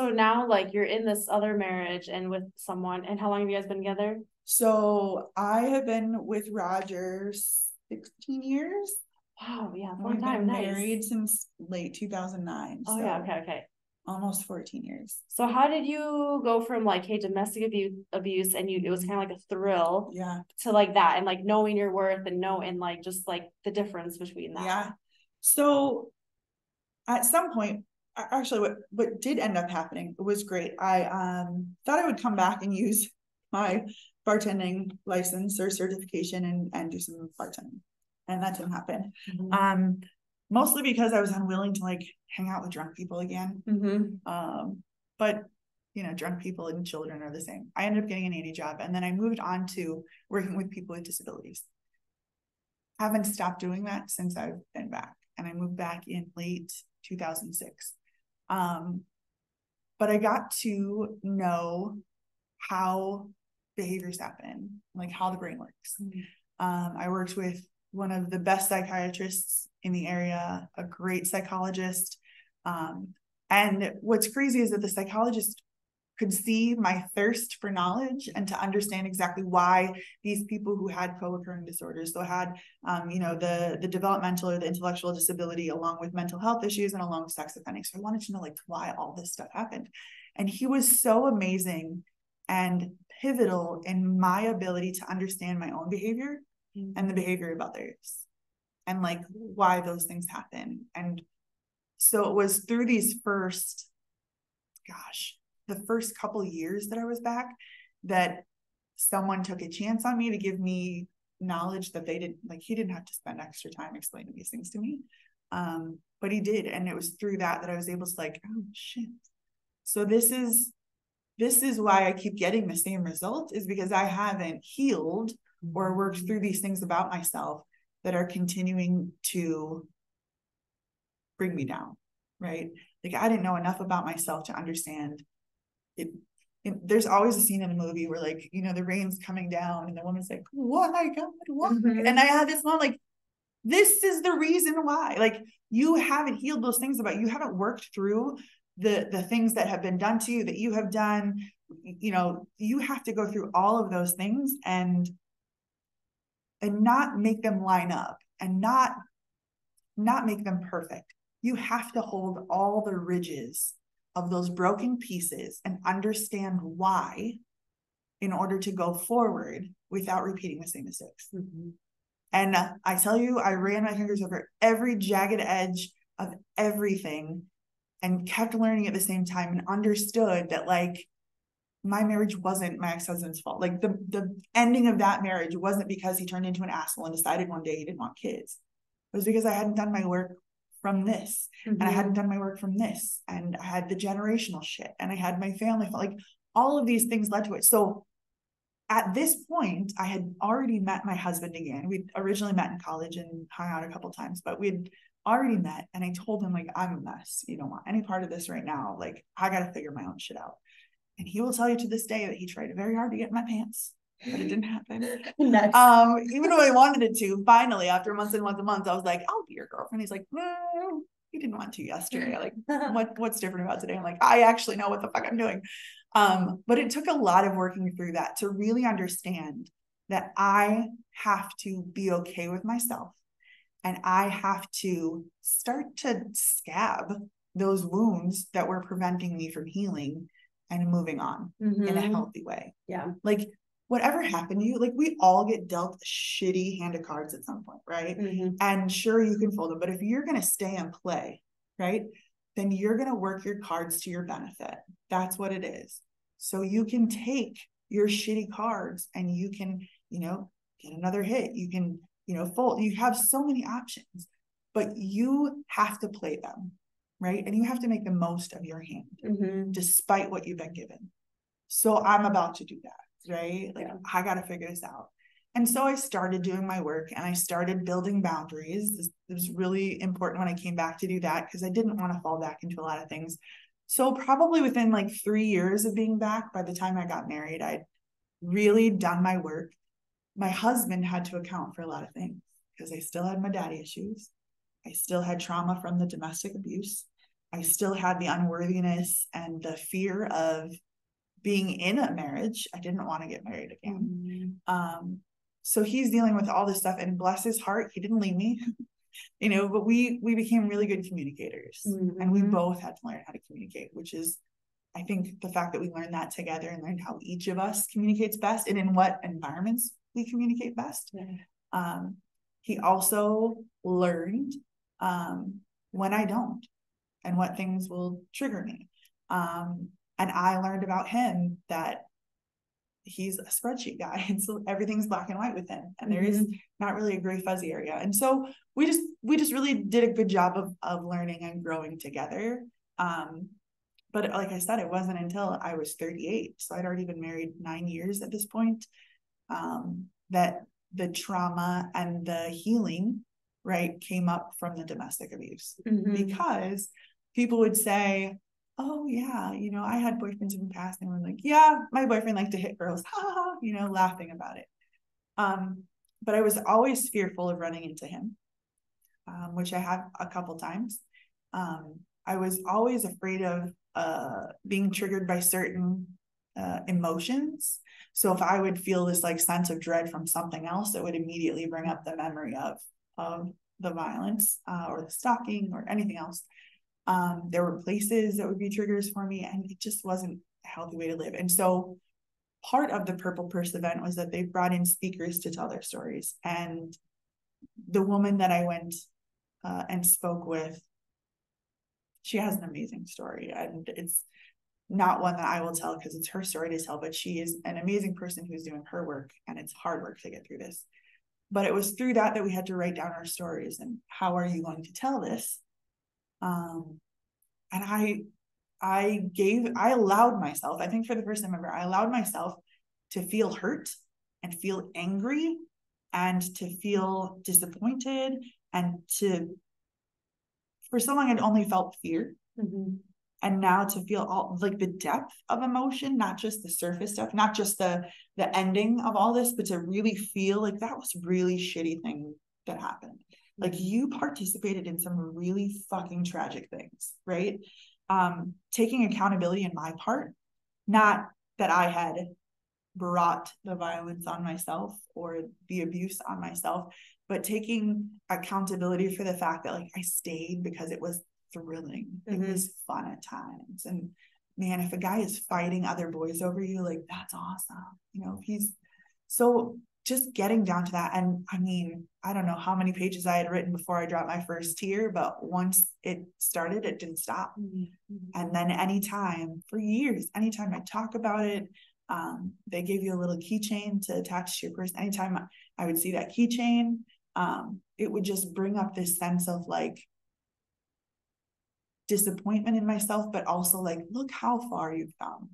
now like you're in this other marriage and with someone, and how long have you guys been together? So I have been with Roger 16 years. Wow, yeah, long time. We've been married since late 2009. Oh, so yeah, okay. Almost 14 years. So how did you go from like, hey, domestic abuse and it was kind of like a thrill, to like that, and like knowing your worth and like just like the difference between that? Yeah. So at some point, actually what did end up happening, it was great. I thought I would come back and use my bartending license or certification and do some bartending, and that didn't happen. Mostly because I was unwilling to like hang out with drunk people again. But you know, drunk people and children are the same. I ended up getting a nanny job, and then I moved on to working with people with disabilities. Haven't stopped doing that since I've been back, and I moved back in late 2006. But I got to know how behaviors happen, like how the brain works. I worked with one of the best psychiatrists in the area, a great psychologist. And what's crazy is that the psychologist could see my thirst for knowledge and to understand exactly why these people who had co-occurring disorders, so had, you know, the developmental or the intellectual disability along with mental health issues and along with sex offending. So I wanted to know like why all this stuff happened. And he was so amazing and pivotal in my ability to understand my own behavior and the behavior of others and like why those things happen. And so it was through these the first couple of years that I was back, that someone took a chance on me to give me knowledge that he didn't have to spend extra time explaining these things to me. But he did. And it was through that I was able to like, oh shit. So this is why I keep getting the same result, is because I haven't healed or worked through these things about myself that are continuing to bring me down, right? Like I didn't know enough about myself to understand it. There's always a scene in a movie where like, you know, the rain's coming down and the woman's like, why God, why? And I had this moment like, this is the reason why. Like you haven't healed those things about you. Haven't worked through the things that have been done to you, that you have done. You know, you have to go through all of those things and not make them line up and not make them perfect. You have to hold all the ridges of those broken pieces and understand why in order to go forward without repeating the same mistakes. And I tell you, I ran my fingers over every jagged edge of everything and kept learning at the same time and understood that like my marriage wasn't my ex-husband's fault. Like the ending of that marriage wasn't because he turned into an asshole and decided one day he didn't want kids. It was because I hadn't done my work from this, and I hadn't done my work from this, and I had the generational shit, and I had my family, like all of these things led to it. So at this point, I had already met my husband again. We'd originally met in college and hung out a couple of times, but we'd already met, and I told him like, I'm a mess. You don't want any part of this right now. Like I got to figure my own shit out. And he will tell you to this day that he tried very hard to get in my pants, but it didn't happen. Even though I wanted it to, finally, after months and months and months, I was like, I'll be your girlfriend. He's like, well, you didn't want to yesterday. Like, what's different about today? I'm like, I actually know what the fuck I'm doing. But it took a lot of working through that to really understand that I have to be okay with myself. And I have to start to scab those wounds that were preventing me from healing and moving on in a healthy way. Yeah. Like whatever happened to you, like we all get dealt a shitty hand of cards at some point, right? And sure, you can fold them, but if you're going to stay and play, right, then you're going to work your cards to your benefit. That's what it is. So you can take your shitty cards and you can, you know, get another hit. You can, you know, fold. You have so many options, but you have to play them. Right. And you have to make the most of your hand, despite what you've been given. So I'm about to do that. Right. Like I got to figure this out. And so I started doing my work and I started building boundaries. It was really important when I came back to do that because I didn't want to fall back into a lot of things. So probably within like 3 years of being back, by the time I got married, I'd really done my work. My husband had to account for a lot of things because I still had my daddy issues. I still had trauma from the domestic abuse. I still had the unworthiness and the fear of being in a marriage. I didn't want to get married again. So he's dealing with all this stuff, and bless his heart, he didn't leave me, but we became really good communicators, and we both had to learn how to communicate, which is, I think, the fact that we learned that together and learned how each of us communicates best and in what environments we communicate best. He also learned when I don't and what things will trigger me. And I learned about him that he's a spreadsheet guy, and so everything's black and white with him, and there is not really a gray fuzzy area. And so we just really did a good job of learning and growing together. But like I said, it wasn't until I was 38, so I'd already been married 9 years at this point, that the trauma and the healing, right, came up from the domestic abuse. Because people would say, oh yeah, I had boyfriends in the past, and we're like, yeah, my boyfriend liked to hit girls, laughing about it. But I was always fearful of running into him, which I have a couple times. I was always afraid of being triggered by certain emotions. So if I would feel this like sense of dread from something else, it would immediately bring up the memory of the violence or the stalking or anything else. There were places that would be triggers for me, and it just wasn't a healthy way to live. And so part of the Purple Purse event was that they brought in speakers to tell their stories. And the woman that I went and spoke with, she has an amazing story, and it's not one that I will tell because it's her story to tell, but she is an amazing person who's doing her work, and it's hard work to get through this. But it was through that we had to write down our stories and how are you going to tell this? And I allowed myself, I think for the first time ever, I allowed myself to feel hurt and feel angry and to feel disappointed, and for so long I'd only felt fear. And now to feel all like the depth of emotion, not just the surface stuff, not just the ending of all this, but to really feel like that was a really shitty thing that happened. Like you participated in some really fucking tragic things, right? Taking accountability in my part, not that I had brought the violence on myself or the abuse on myself, but taking accountability for the fact that like I stayed because it was thrilling. It was fun at times. And man, if a guy is fighting other boys over you, like that's awesome. If he's so just getting down to that. And I mean, I don't know how many pages I had written before I dropped my first tear, but once it started, it didn't stop. And then anytime for years, anytime I talk about it, they gave you a little keychain to attach to your purse. Anytime I would see that keychain, it would just bring up this sense of like disappointment in myself, but also like, look how far you've come.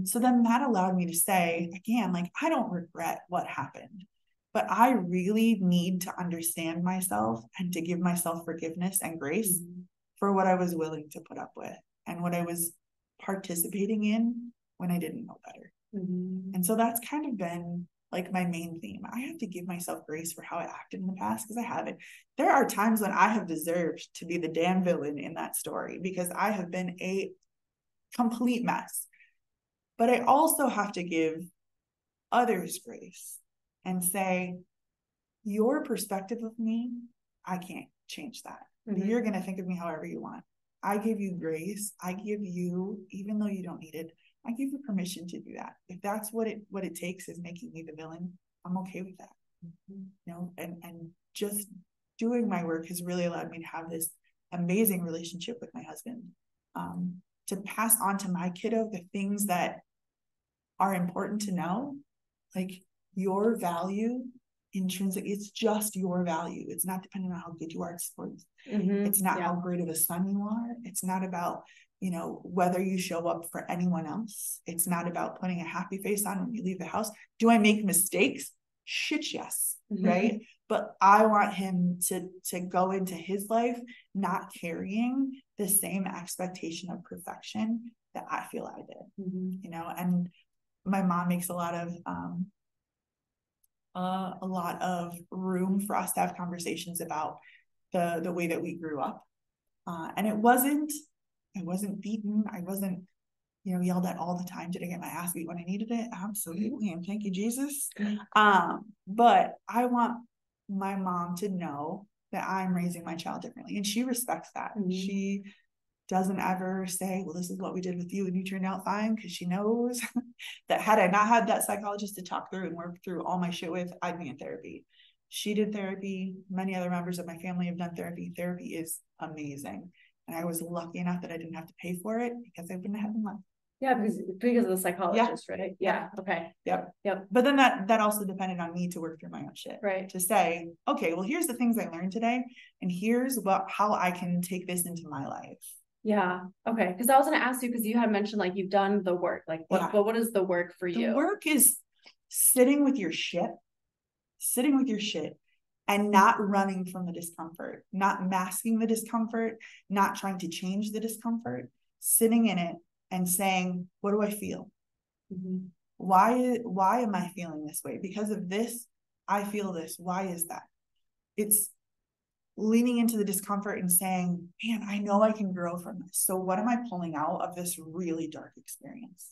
So then that allowed me to say, again, like, I don't regret what happened, but I really need to understand myself and to give myself forgiveness and grace for what I was willing to put up with and what I was participating in when I didn't know better. And so that's kind of been like my main theme. I have to give myself grace for how I acted in the past, because I haven't. There are times when I have deserved to be the damn villain in that story because I have been a complete mess. But I also have to give others grace and say, your perspective of me, I can't change that. You're going to think of me however you want. I give you grace. I give you, even though you don't need it, I give you permission to do that. If that's what it takes is making me the villain, I'm okay with that. And just doing my work has really allowed me to have this amazing relationship with my husband, to pass on to my kiddo the things that are important to know, like your value intrinsic, it's just your value. It's not dependent on how good you are at sports. It's not how great of a son you are. It's not about whether you show up for anyone else. It's not about putting a happy face on when you leave the house. Do I make mistakes? Shit, yes. Right. But I want him to go into his life not carrying the same expectation of perfection that I feel I did. And my mom makes a lot a lot of room for us to have conversations about the way that we grew up. And I wasn't beaten. I wasn't, yelled at all the time. Did I get my ass beat when I needed it? Absolutely. And thank you, Jesus. But I want my mom to know that I'm raising my child differently. And she respects that. She doesn't ever say, well, this is what we did with you and you turned out fine, because she knows that had I not had that psychologist to talk through and work through all my shit with, I'd be in therapy. She did therapy. Many other members of my family have done therapy. Therapy is amazing. And I was lucky enough that I didn't have to pay for it, because I wouldn't have had one. Yeah, because of the psychologist, right? Yeah. Okay. Yep. Yep. But then that also depended on me to work through my own shit. Right. To say, okay, well, here's the things I learned today, and here's how I can take this into my life. Yeah. Okay. Because I was going to ask you, because you had mentioned like you've done the work. Like what is the work for you? The work is sitting with your shit and not running from the discomfort, not masking the discomfort, not trying to change the discomfort, sitting in it and saying, what do I feel? Why am I feeling this way? Because of this, I feel this. Why is that? It's leaning into the discomfort and saying, man, I know I can grow from this. So what am I pulling out of this really dark experience?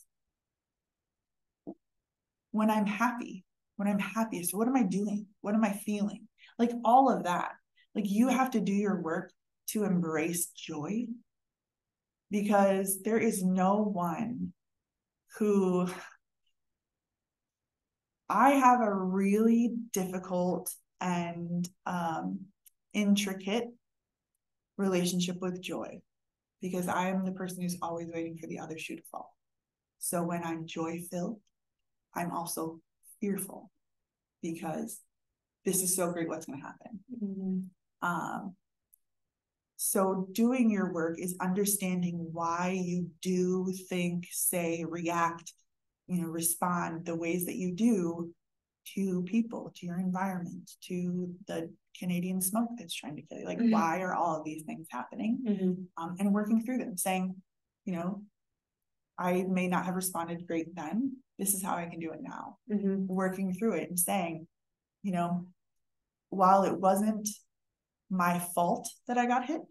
When I'm happy, so what am I doing? What am I feeling? Like all of that. Like you have to do your work to embrace joy, because there is no one who, I have a really difficult and intricate relationship with joy, because I am the person who's always waiting for the other shoe to fall. So when I'm joy-filled, I'm also fearful, because this is so great, what's going to happen? So doing your work is understanding why you do, think, say, react, respond the ways that you do to people, to your environment, to the Canadian smoke that's trying to kill you. Like, why are all of these things happening? And working through them, saying, I may not have responded great then. This is how I can do it now. Working through it and saying, while it wasn't my fault that I got hit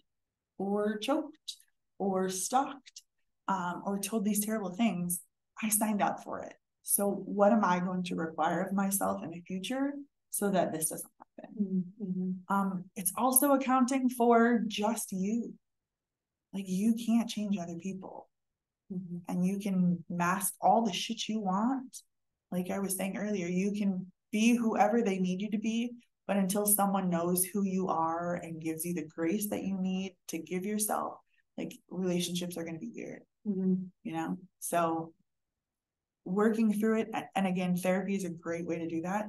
or choked or stalked or told these terrible things, I signed up for it. So what am I going to require of myself in the future so that this doesn't happen? It's also accounting for just you. Like, you can't change other people. And you can mask all the shit you want. Like I was saying earlier, you can be whoever they need you to be, but until someone knows who you are and gives you the grace that you need to give yourself, like, relationships are going to be weird, So working through it, and again, therapy is a great way to do that.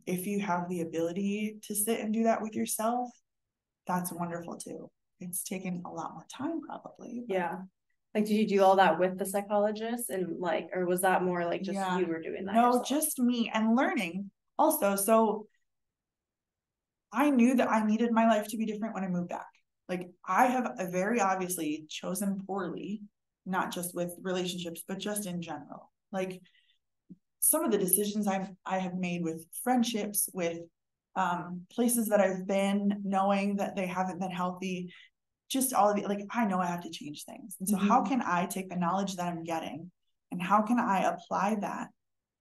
If you have the ability to sit and do that with yourself, that's wonderful too. It's taken a lot more time probably. Yeah. Like, did you do all that with the psychologist, and like, or was that more like just you were doing that? No, yourself? Just me, and learning also. So I knew that I needed my life to be different when I moved back. Like, I have very obviously chosen poorly, not just with relationships, but just in general. Like, some of the decisions I have made with friendships, with places that I've been, knowing that they haven't been healthy, just all of it, like, I know I have to change things. And so how can I take the knowledge that I'm getting and how can I apply that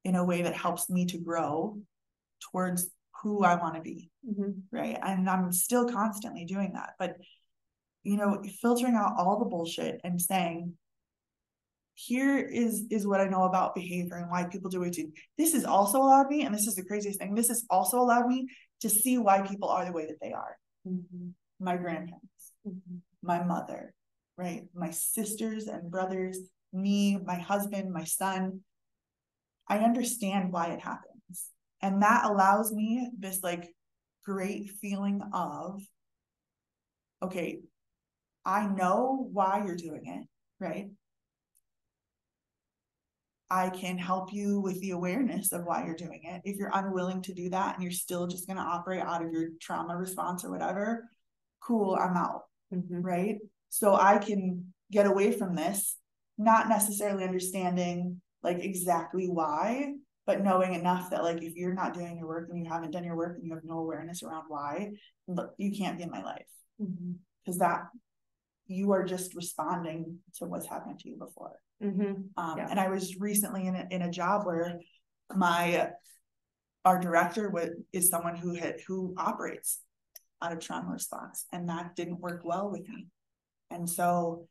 in a way that helps me to grow towards who I want to be? Right. And I'm still constantly doing that, but filtering out all the bullshit and saying, here is what I know about behavior and why people do it too. This has also allowed me, and this is the craziest thing, this has also allowed me to see why people are the way that they are. My grandparents, my mother, right? My sisters and brothers, me, my husband, my son. I understand why it happens. And that allows me this like great feeling of, okay, I know why you're doing it, right? I can help you with the awareness of why you're doing it. If you're unwilling to do that and you're still just going to operate out of your trauma response or whatever, cool, I'm out, right? So I can get away from this, not necessarily understanding like exactly why, but knowing enough that like, if you're not doing your work and you haven't done your work and you have no awareness around why, you can't be in my life. Because that you are just responding to what's happened to you before. And I was recently in a job where our director is someone who operates out of trauma response, and that didn't work well with me. And so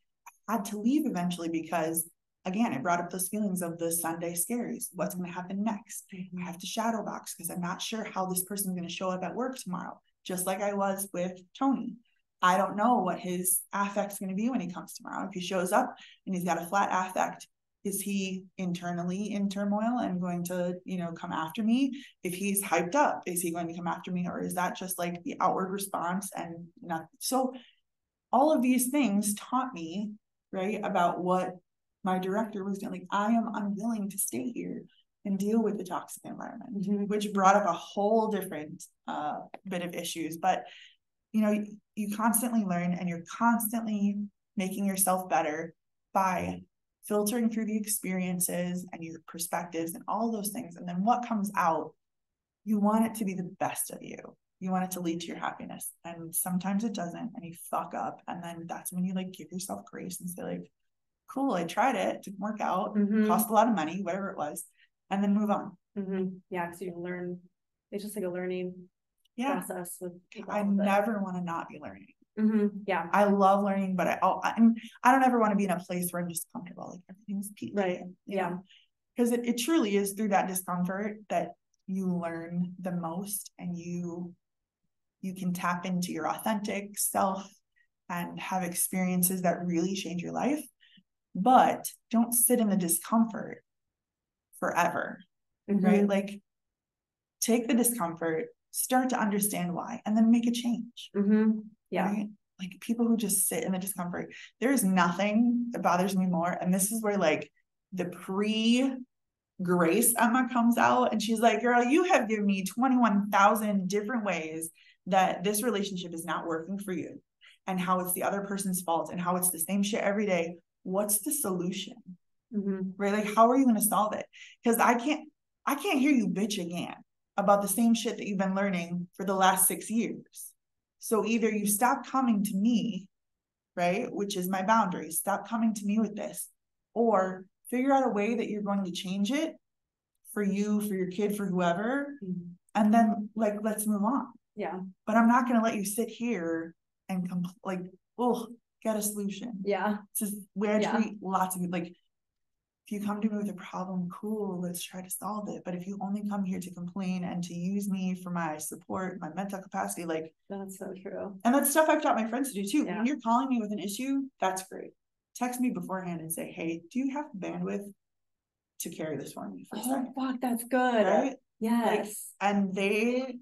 I had to leave eventually because, again, it brought up those feelings of the Sunday scaries. What's going to happen next? I have to shadow box because I'm not sure how this person's going to show up at work tomorrow, just like I was with Tony. I don't know what his affect's going to be when he comes tomorrow. If he shows up and he's got a flat affect, is he internally in turmoil and going to, come after me? If he's hyped up, is he going to come after me? Or is that just like the outward response and not? So all of these things taught me, right, about what my director was doing. Like, I am unwilling to stay here and deal with the toxic environment, which brought up a whole different bit of issues. But you constantly learn, and you're constantly making yourself better by filtering through the experiences and your perspectives and all those things. And then what comes out, you want it to be the best of you. You want it to lead to your happiness. And sometimes it doesn't, and you fuck up. And then that's when you like give yourself grace and say like, cool, I tried it, it didn't work out, cost a lot of money, whatever it was, and then move on. Yeah, because you learn. It's just like a learning process with I never want to not be learning. Yeah, I love learning, but I don't ever want to be in a place where I'm just comfortable, like everything's peachy, right? Yeah, because it truly is through that discomfort that you learn the most, and you can tap into your authentic self and have experiences that really change your life. But don't sit in the discomfort forever, right? Like, take the discomfort, start to understand why, and then make a change. Yeah. Right? Like, people who just sit in the discomfort, there's nothing that bothers me more. And this is where like the Grace Emma comes out, and she's like, girl, you have given me 21,000 different ways that this relationship is not working for you, and how it's the other person's fault, and how it's the same shit every day. What's the solution? Right? Like, how are you going to solve it? Because I can't hear you bitch again about the same shit that you've been learning for the last 6 years. So either you stop coming to me, right, which is my boundaries, stop coming to me with this, or figure out a way that you're going to change it for you, for your kid, for whoever, and then like, let's move on. Yeah. But I'm not going to let you sit here and get a solution. Yeah. It's just where I treat lots of, like, if you come to me with a problem, cool, let's try to solve it. But if you only come here to complain and to use me for my support, my mental capacity, like, that's so true. And that's stuff I've taught my friends to do too. Yeah. When you're calling me with an issue, that's great. Text me beforehand and say, hey, do you have the bandwidth to carry this for me for a second? Fuck, that's good. Right? Yes. Like, and they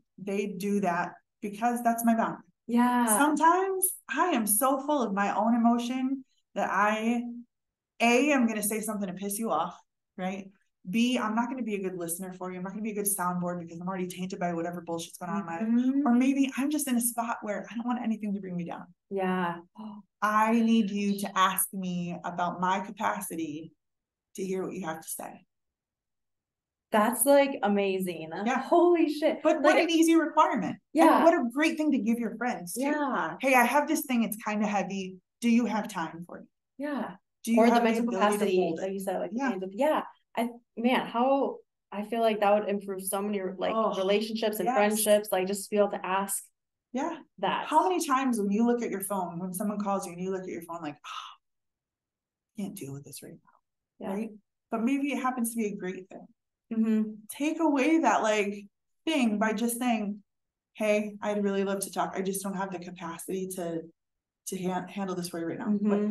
do that because that's my boundary. Yeah. Sometimes I am so full of my own emotion that I'm going to say something to piss you off, right? B, I'm not going to be a good listener for you. I'm not going to be a good soundboard because I'm already tainted by whatever bullshit's going on in my life. Or maybe I'm just in a spot where I don't want anything to bring me down. Yeah. I need you to ask me about my capacity to hear what you have to say. That's like amazing. Yeah. Holy shit. But like, what an easy requirement. Yeah. And what a great thing to give your friends too. Yeah. Hey, I have this thing. It's kind of heavy. Do you have time for it? Yeah. Do you or have the mental capacity, like you said, like, I feel like that would improve so many like relationships and friendships, like just to be able to ask. Yeah. That. How many times when you look at your phone, when someone calls you and you look at your phone, like, I can't deal with this right now. Yeah. Right. But maybe it happens to be a great thing. Take away that like thing by just saying, hey, I'd really love to talk. I just don't have the capacity to handle this for you right now. But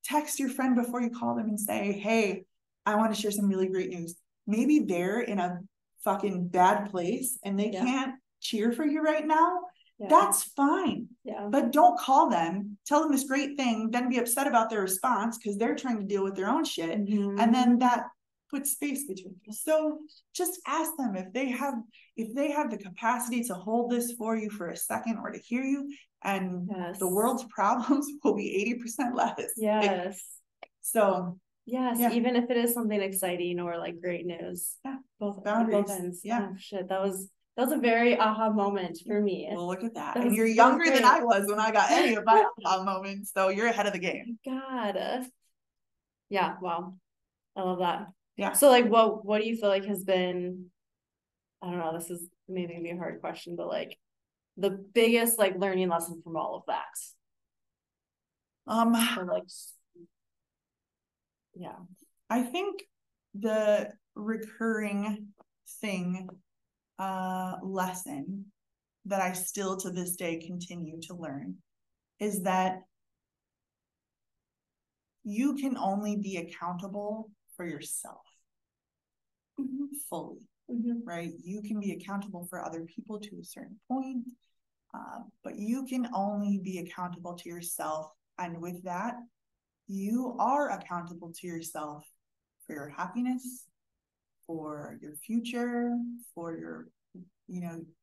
text your friend before you call them and say, hey, I want to share some really great news. Maybe they're in a fucking bad place and they can't cheer for you right now. Yeah. That's fine. Yeah. But don't call them, tell them this great thing, then be upset about their response because they're trying to deal with their own shit. And then that puts space between you. So just ask them if they have the capacity to hold this for you for a second or to hear you, and the world's problems will be 80% less. Yes. So Yes, Yeah. even if it is something exciting or like great news. Yeah. Both Boundaries. both ends. Yeah. Oh shit. That was a very aha moment for me. Well, look at that. That And was- you're that was younger than great. I was when I got any of my aha moments, so you're ahead of the game. God. Yeah, wow. I love that. Yeah. So like what do you feel like has been, I don't know, this is maybe gonna be a hard question, but like the biggest like learning lesson from all of that? Or like, yeah. I think the recurring thing, lesson that I still to this day continue to learn is that you can only be accountable for yourself fully, right? You can be accountable for other people to a certain point, but you can only be accountable to yourself. And with that, you are accountable to yourself for your happiness, for your future, for your,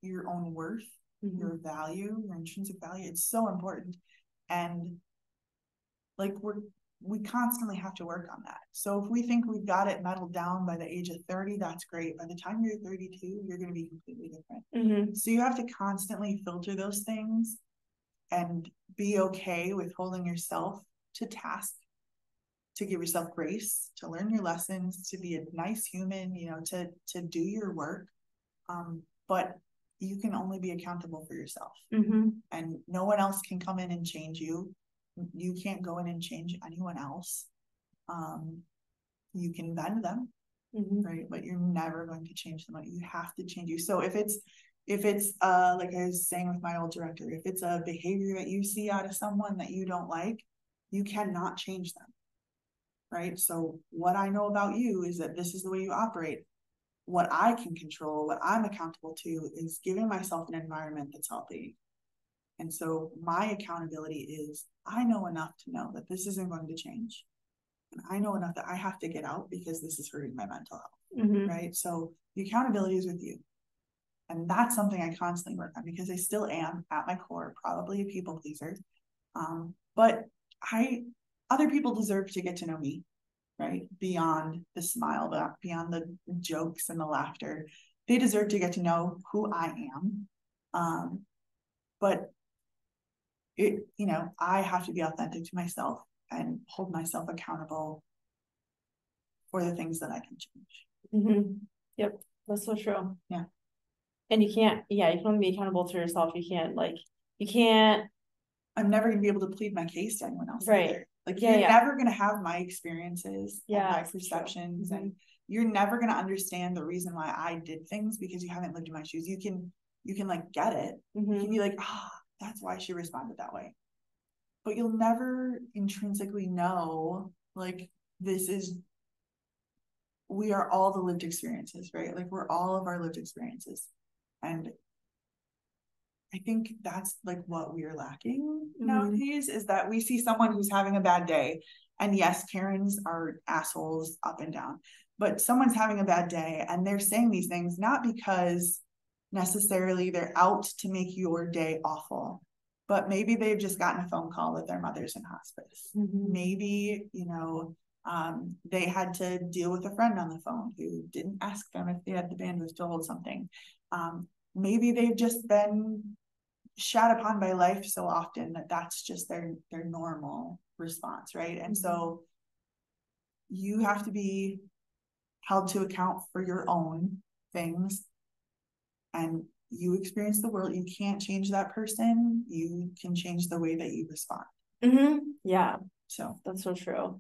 your own worth, your value, your intrinsic value. It's so important. And like we constantly have to work on that. So if we think we've got it meddled down by the age of 30, that's great. By the time you're 32, you're going to be completely different. So you have to constantly filter those things and be okay with holding yourself to task, to give yourself grace, to learn your lessons, to be a nice human, to do your work. But you can only be accountable for yourself. And no one else can come in and change you. You can't go in and change anyone else. You can bend them, right? But you're never going to change them. You have to change you. So if it's like I was saying with my old director, if it's a behavior that you see out of someone that you don't like, you cannot change them, right? So what I know about you is that this is the way you operate. What I can control, what I'm accountable to, is giving myself an environment that's healthy. And so my accountability is, I know enough to know that this isn't going to change. And I know enough that I have to get out because this is hurting my mental health, right? So the accountability is with you. And that's something I constantly work on because I still am at my core, probably a people pleaser. But other people deserve to get to know me, right? Beyond the smile, beyond the jokes and the laughter. They deserve to get to know who I am. But I have to be authentic to myself and hold myself accountable for the things that I can change. Yep, that's so true. Yeah. And you can only be accountable to yourself. You can't. I'm never going to be able to plead my case to anyone else. Right. Either. Like you're never going to have my experiences and my perceptions, and you're never going to understand the reason why I did things because you haven't lived in my shoes. You can like get it. You can be like, that's why she responded that way. But you'll never intrinsically know, like, we are all the lived experiences, right? Like we're all of our lived experiences. And I think that's like what we're lacking nowadays, is that we see someone who's having a bad day. And yes, Karens are assholes up and down, but someone's having a bad day and they're saying these things, not because necessarily they're out to make your day awful, but maybe they've just gotten a phone call that their mother's in hospice. Maybe, they had to deal with a friend on the phone who didn't ask them if they had the bandwidth to hold something. Maybe they've just been shat upon by life so often that that's just their normal response, right? And so you have to be held to account for your own things, and you experience the world. You can't change that person. You can change the way that you respond. Yeah. So that's so true.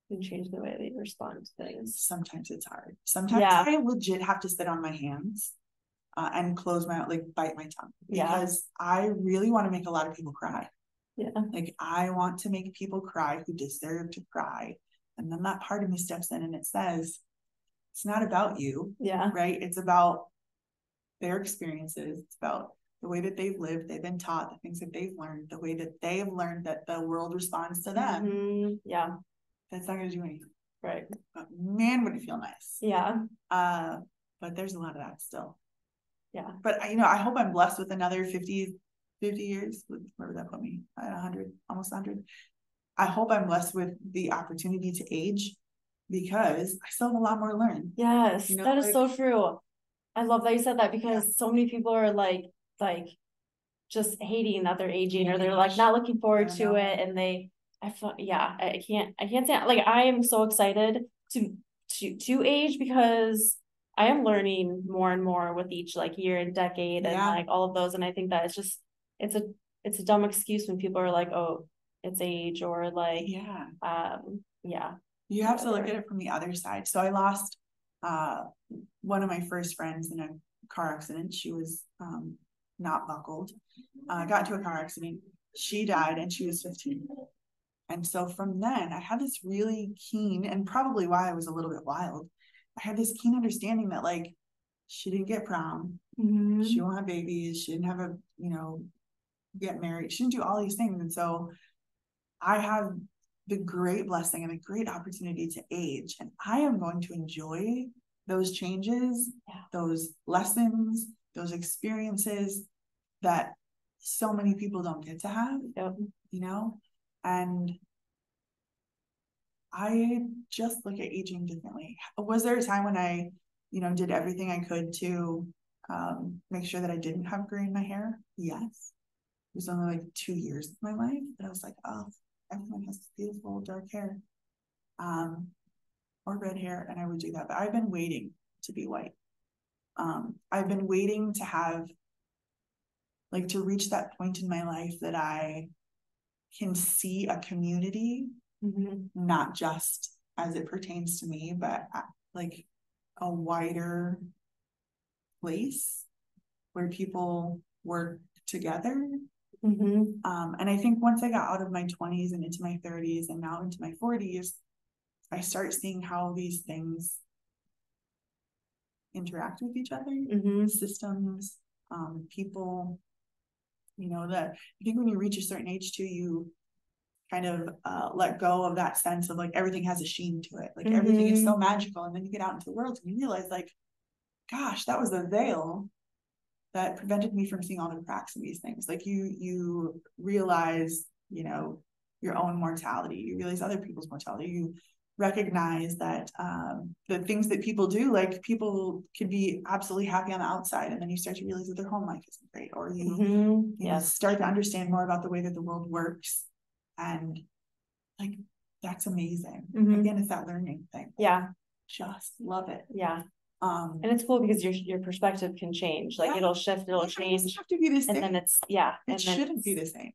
You can change the way that you respond to things. Sometimes it's hard. Sometimes I legit have to sit on my hands and close my, like bite my tongue, because I really want to make a lot of people cry. Like I want to make people cry who deserve to cry. And then that part of me steps in and it says, it's not about you. Right. It's about their experiences. It's about the way that they've lived, they've been taught, the things that they've learned, the way that they've learned that the world responds to them. That's not going to do anything. Right. But man, would it feel nice. But there's a lot of that still. But I hope I'm blessed with another 50 years. Where would that put me? At 100, almost 100. I hope I'm blessed with the opportunity to age because I still have a lot more to learn. Yes, that is so true. I love that you said that, because so many people are like just hating that they're aging, or they're like not looking forward to it, and I can't say, like, I am so excited to age, because I am learning more and more with each like year and decade and like all of those, and I think that it's a dumb excuse when people are like, oh, it's age, or like you have to look at it from the other side. So I lost one of my first friends in a car accident. She was not buckled, got into a car accident. She died and she was 15. And so from then I had this really keen, and probably why I was a little bit wild, I had this keen understanding that like she didn't get prom, she won't have babies, she didn't have a, get married, she didn't do all these things. And so I have the great blessing and a great opportunity to age, and I am going to enjoy those changes, those lessons, those experiences that so many people don't get to have, and I just look at aging differently. Was there a time when I, did everything I could to make sure that I didn't have gray in my hair? Yes. It was only like 2 years of my life, but I was like, oh, everyone has this beautiful dark hair, or red hair, and I would do that. But I've been waiting to be white. I've been waiting to have, like, to reach that point in my life that I can see a community, not just as it pertains to me, but like a wider place where people work together. And I think once I got out of my 20s and into my 30s and now into my 40s, I start seeing how these things interact with each other, systems, people, that I think when you reach a certain age too, you kind of let go of that sense of like everything has a sheen to it, like everything is so magical, and then you get out into the world and you realize like, gosh, that was the veil that prevented me from seeing all the cracks in these things. Like you realize, your own mortality, you realize other people's mortality, you recognize that the things that people do, like people could be absolutely happy on the outside, and then you start to realize that their home life isn't great, or you start to understand more about the way that the world works, and like that's amazing. Again, it's that learning thing. Just love it. And it's cool because your perspective can change, like it'll shift, it'll change. It doesn't have to be the same. And then it shouldn't be the same.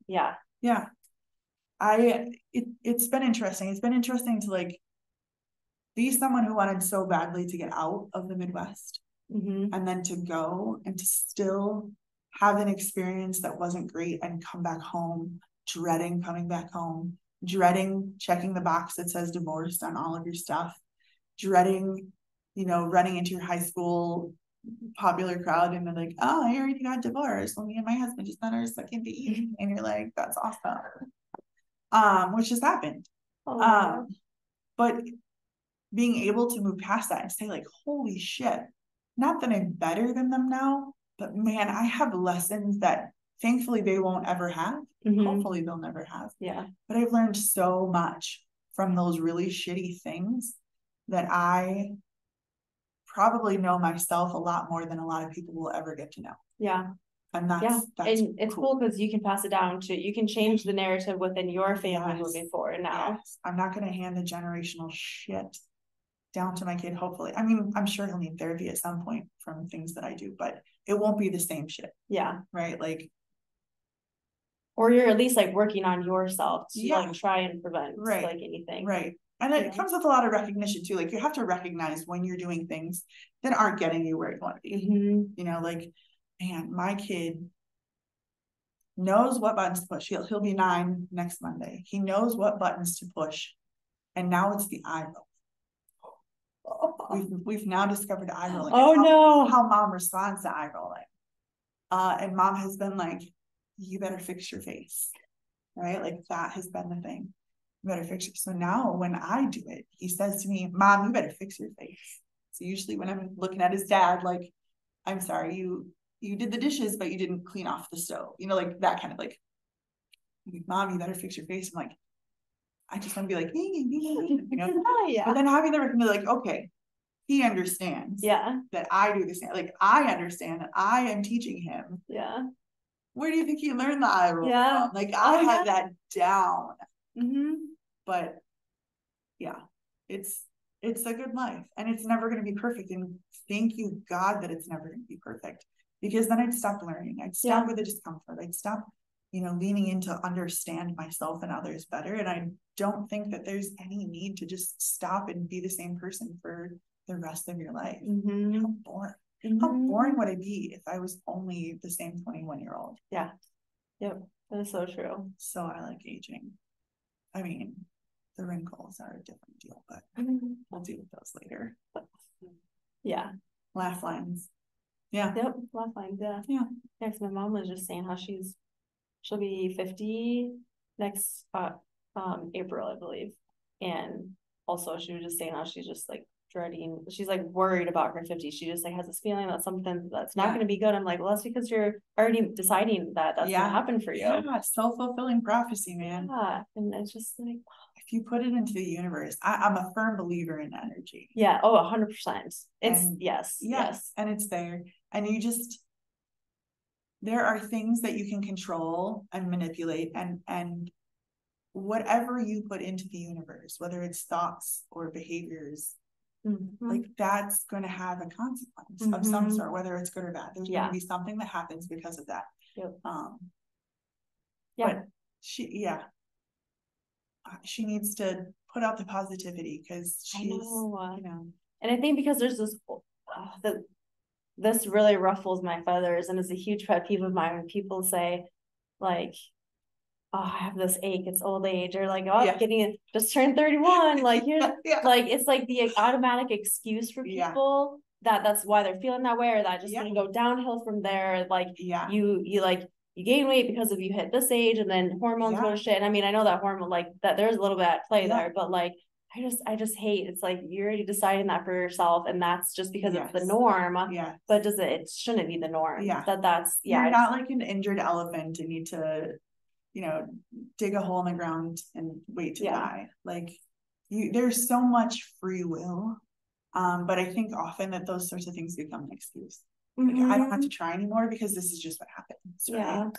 It's been interesting. It's been interesting to like be someone who wanted so badly to get out of the Midwest, and then to go and to still have an experience that wasn't great and come back home, dreading coming back home, dreading checking the box that says divorced on all of your stuff, dreading, running into your high school popular crowd and they're like, oh, I already got divorced. Well, me and my husband just met our second date. And you're like, that's awesome. Which just happened. But being able to move past that and say like, holy shit, not that I'm better than them now, but man, I have lessons that thankfully they won't ever have. Hopefully they'll never have. But I've learned so much from those really shitty things that I probably know myself a lot more than a lot of people will ever get to know. And that's and it's cool because you can pass it down you can change the narrative within your family moving forward now. I'm not going to hand the generational shit down to my kid, hopefully. I mean, I'm sure he'll need therapy at some point from things that I do, but it won't be the same shit. Right? Like, or you're at least like working on yourself to like try and prevent like anything. And it comes with a lot of recognition too. Like you have to recognize when you're doing things that aren't getting you where you want to be. Like, man, my kid knows what buttons to push. He'll be 9 next Monday. He knows what buttons to push. And now it's the eye roll. We've now discovered eye rolling. How mom responds to eye rolling. And mom has been like, you better fix your face. Right? Like that has been the thing. You better fix it. So now when I do it, he says to me, Mom, you better fix your face. So usually when I'm looking at his dad, like, I'm sorry, you did the dishes, but you didn't clean off the stove. Like that kind of like, Mom, you better fix your face. I'm like, I just want to be like, you know, yeah. But then having the can be like, okay, he understands that I do the same. Like, I understand that I am teaching him. Yeah. Where do you think he learned the eye roll from? Like, I had that down. But yeah, it's a good life, and it's never going to be perfect. And thank you, God, that it's never going to be perfect, because then I'd stop learning. I'd stop with the discomfort. I'd stop, leaning in to understand myself and others better. And I don't think that there's any need to just stop and be the same person for the rest of your life. How boring. How boring would I be if I was only the same 21-year-old? Yeah. Yep. That is so true. So I like aging. I mean, the wrinkles are a different deal, but we'll deal with those later. Yeah. Laugh lines. Yeah. Yep. Laugh lines. Yeah. Yeah. Next, my mom was just saying how she'll be 50 next April, I believe. And also she was just saying how she's just like dreading, she's like worried about her 50. She just like has this feeling that something that's not going to be good. I'm like, well, that's because you're already deciding that that's going to happen for you. Yeah, self-fulfilling prophecy, man. Yeah. And it's just like, if you put it into the universe, I'm a firm believer in energy. Yeah. Oh, 100%. It's yes. And it's there. And you just, there are things that you can control and manipulate, and whatever you put into the universe, whether it's thoughts or behaviors, like that's going to have a consequence of some sort, whether it's good or bad. There's going to be something that happens because of that. But she needs to put out the positivity, because she's, and I think because there's this, this really ruffles my feathers, and is a huge pet peeve of mine when people say, like, oh, I have this ache, it's old age, or like, oh, I'm getting it, just turned 31. Like, you're like, it's like the automatic excuse for people that's why they're feeling that way, or that just gonna go downhill from there. Like, you gain weight because of you hit this age, and then hormones go to shit. And I mean, I know that hormone, like that there's a little bit at play there, but like, I just hate, it's like you're already deciding that for yourself, and that's just because it's the norm. But it shouldn't be the norm. That's you're not like an injured elephant and need to, dig a hole in the ground and wait to die. Like, there's so much free will. But I think often that those sorts of things become an excuse. Like, I don't have to try anymore because this is just what happens. Right?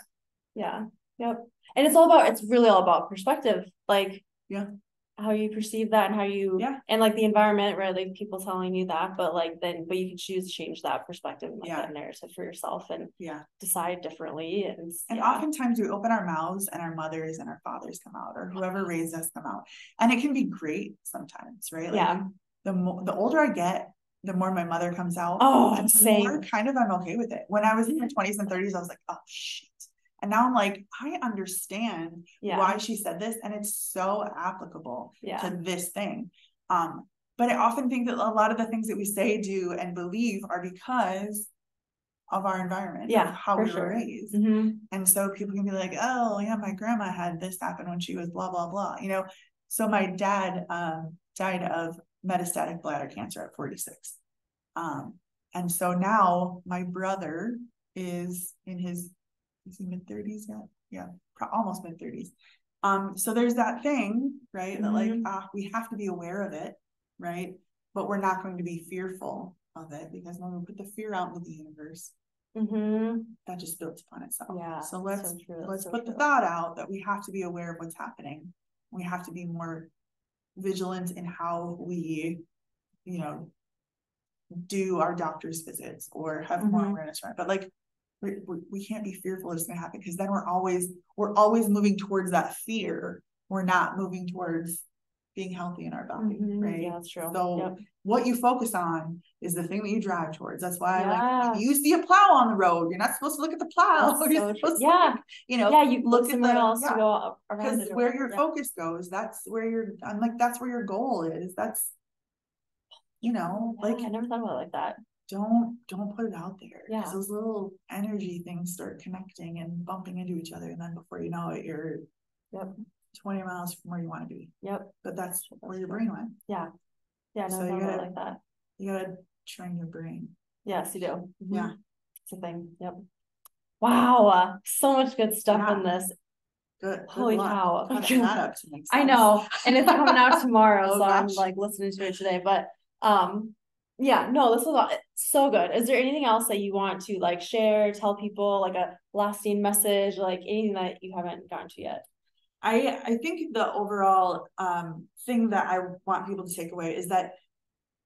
Yep. And it's really all about perspective. Like, how you perceive that, and how you and like the environment, right? Like people telling you that, but you can choose to change that perspective and that narrative for yourself, and decide differently. And oftentimes we open our mouths and our mothers and our fathers come out, or whoever raised us come out, and it can be great sometimes, right? Like, the older I get, the more my mother comes out. And the more kind of I'm okay with it. When I was in my 20s and 30s, I was like, oh shit. And now I'm like, I understand why she said this, and it's so applicable to this thing. But I often think that a lot of the things that we say, do, and believe are because of our environment, of how we were raised. And so people can be like, oh yeah, my grandma had this happen when she was blah, blah, blah. So my dad died of metastatic bladder cancer at 46. And so now my brother is in his mid-30s yet? Yeah, almost mid-30s. So there's that thing, right? That like, we have to be aware of it, right? But we're not going to be fearful of it, because when we put the fear out into the universe, that just builds upon itself. So let's put the thought out that we have to be aware of what's happening. We have to be more vigilant in how we, do our doctor's visits, or have more awareness around it. But like, we can't be fearful it's going to happen, because then we're always moving towards that fear. We're not moving towards being healthy in our body, right? Yeah, that's true. So what you focus on is the thing that you drive towards. That's why like, if you see a plow on the road, you're not supposed to look at the plow. You're supposed to you look somewhere else to go around, because where your focus goes, that's where that's where your goal is. That's like, I never thought about it like that. Don't put it out there. Because those little energy things start connecting and bumping into each other, and then before you know it, you're 20 miles from where you want to be. But that's where your brain went. So you gotta like that. You gotta train your brain. Yes, you do. It's a thing. Wow, so much good stuff in this. Good. Holy cow. Cutting that up to make sense. I know. And it's coming out tomorrow. So gosh. I'm like listening to it today. But yeah, no, this was so good. Is there anything else that you want to like share, tell people, like a lasting message, like anything that you haven't gotten to yet? I think the overall thing that I want people to take away is that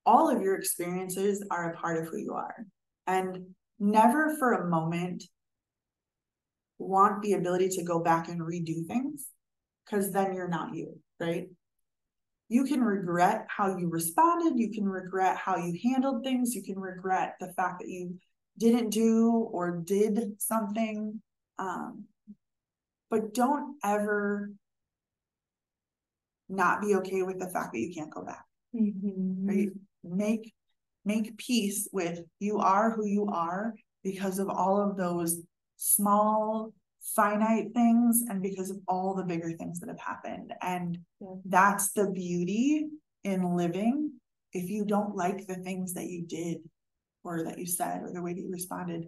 all of your experiences are a part of who you are, and never for a moment want the ability to go back and redo things, because then you're not you, right? You can regret how you responded, you can regret how you handled things, you can regret the fact that you didn't do or did something, but don't ever not be okay with the fact that you can't go back. Right? Make peace with you are who you are because of all of those small finite things and because of all the bigger things that have happened. And that's the beauty in living. If you don't like the things that you did or that you said or the way that you responded,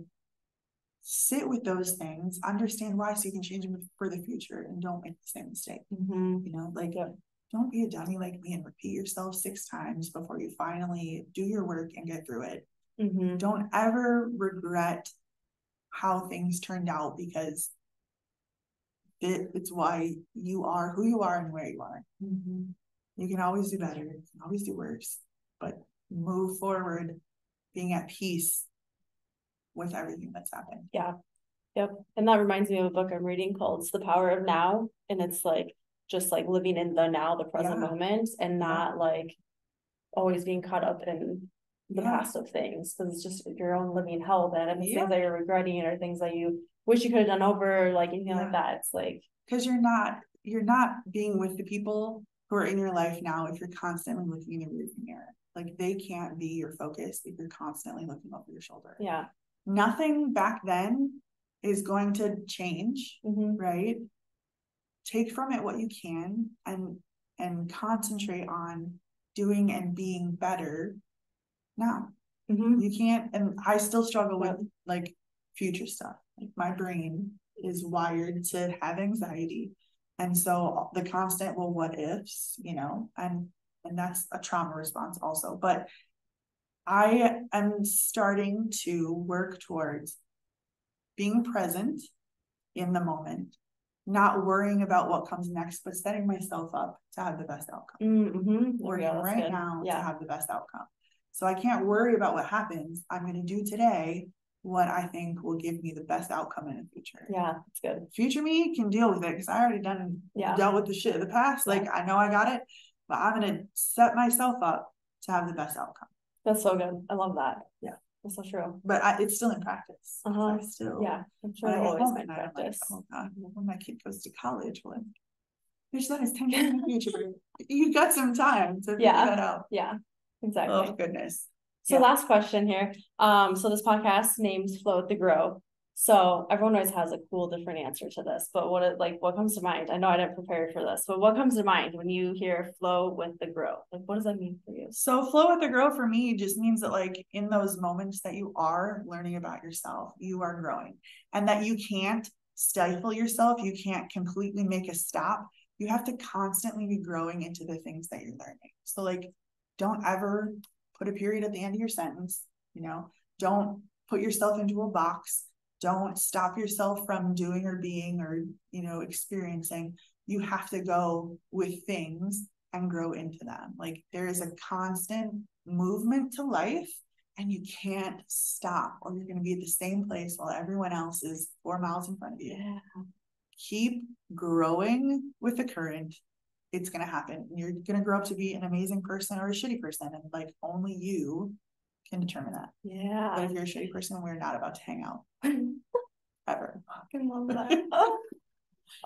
sit with those things, understand why, so you can change them for the future and don't make the same mistake. You know, like don't be a dummy like me and repeat yourself 6 times before you finally do your work and get through it. Don't ever regret how things turned out, because it's why you are who you are and where you are. You can always do better, you can always do worse, but move forward being at peace with everything that's happened. Yep. And that reminds me of a book I'm reading called It's the Power of Now. And it's like just like living in the now, the present moment, and not like always being caught up in the past of things, because it's just your own living hell then, and the things that you're regretting or things that you wish you could have done over, like anything like that. It's like, because you're not being with the people who are in your life now if you're constantly looking in the rearview mirror. Like they can't be your focus if you're constantly looking over your shoulder. Nothing back then is going to change, right? Take from it what you can and concentrate on doing and being better now. You can't, and I still struggle with like future stuff. Like my brain is wired to have anxiety, and so the constant what ifs, you know, and that's a trauma response also. But I am starting to work towards being present in the moment, not worrying about what comes next, but setting myself up to have the best outcome. Working right now to have the best outcome. So I can't worry about what happens. I'm going to do today what I think will give me the best outcome in the future. That's good. Future me can deal with it because I already dealt with the shit of the past. Like I know I got it, but I'm going to set myself up to have the best outcome. That's so good. I love that. That's so true. But it's still in practice. I still, I'm sure it'll always be in practice. Like, oh God, when my kid goes to college, well, bitch, that is 10 years in the future. You got some time to figure that out. Exactly. Oh goodness. So last question here. So this podcast name's Flow with the Grow. So everyone always has a cool different answer to this, but what comes to mind? I know I didn't prepare for this, but what comes to mind when you hear flow with the grow? Like, what does that mean for you? So flow with the grow for me just means that like in those moments that you are learning about yourself, you are growing, and that you can't stifle yourself. You can't completely make a stop. You have to constantly be growing into the things that you're learning. So like, don't ever put a period at the end of your sentence, you know, don't put yourself into a box. Don't stop yourself from doing or being or, you know, experiencing. You have to go with things and grow into them. Like there is a constant movement to life and you can't stop or you're going to be at the same place while everyone else is 4 miles in front of you. Keep growing with the current. It's going to happen. You're going to grow up to be an amazing person or a shitty person. And like only you can determine that. But if you're a shitty person, we're not about to hang out. Ever. I love that.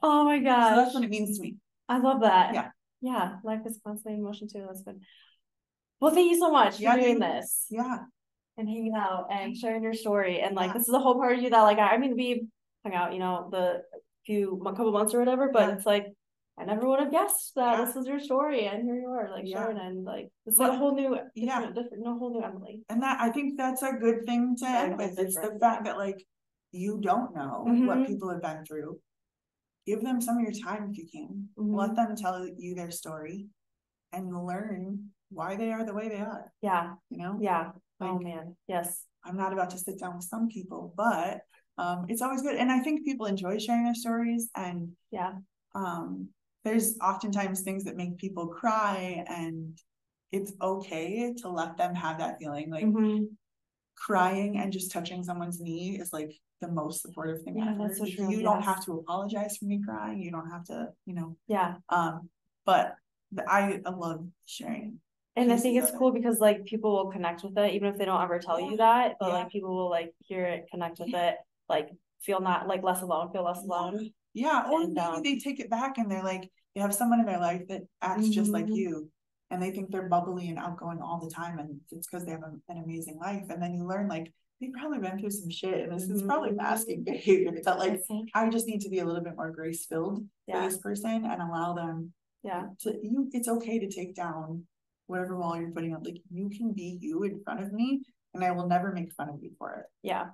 Oh my gosh. So that's what it means to me. I love that. Yeah. Life is constantly in motion too. That's good. Well, thank you so much for doing this. And hanging out and sharing your story. And like this is a whole part of you that like we hung out, you know, a couple months or whatever, but it's like I never would have guessed that this was your story, and here you are, like sharing, and like this is a whole new, whole new Emily. And that I think that's a good thing to end with. It's the fact that like you don't know what people have been through. give them some of your time if you can. Let them tell you their story and learn why they are the way they are. Yeah. You know? Yeah. Like, oh man. Yes. I'm not about to sit down with some people, but it's always good. And I think people enjoy sharing their stories, and there's oftentimes things that make people cry, and it's okay to let them have that feeling. Like crying and just touching someone's knee is like the most supportive thing ever. That's so true. You don't have to apologize for me crying. You don't have to, Yeah. But I love sharing. And I think it's cool because like people will connect with it, even if they don't ever tell you that, but like people will like hear it, connect with it, like feel not like less alone, feel less alone. Yeah. Or maybe they take it back and they're like, they have someone in their life that acts just like you, and they think they're bubbly and outgoing all the time, and it's because they have an amazing life. And then you learn like they've probably been through some shit, and this is probably masking behavior. It's not like I just need to be a little bit more grace filled for this person and allow them it's okay to take down whatever wall you're putting up. Like, you can be you in front of me, and I will never make fun of you for it. Yeah.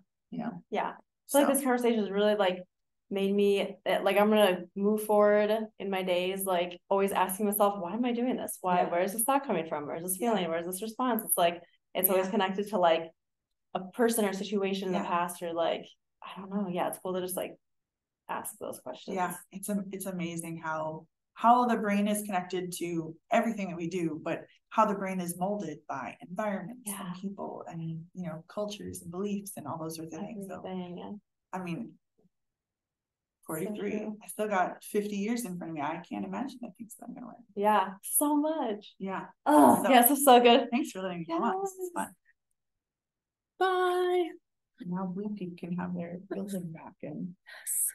So like this conversation has really like made me like I'm gonna move forward in my days, like always asking myself, why am I doing this? Where is this thought coming from? Where's this feeling? Where's this response? It's like it's always connected to like a person or situation in the past, or like I don't know. It's cool to just like ask those questions. It's amazing how the brain is connected to everything that we do, but how the brain is molded by environments and people and cultures and beliefs and all those sorts of things. So I mean, 43, I still got 50 years in front of me. I can't imagine the things that I'm gonna learn. So much. This is so good. Thanks for letting me come on. This is fun. Bye. Now Blue Peak can have their building back in. Yes.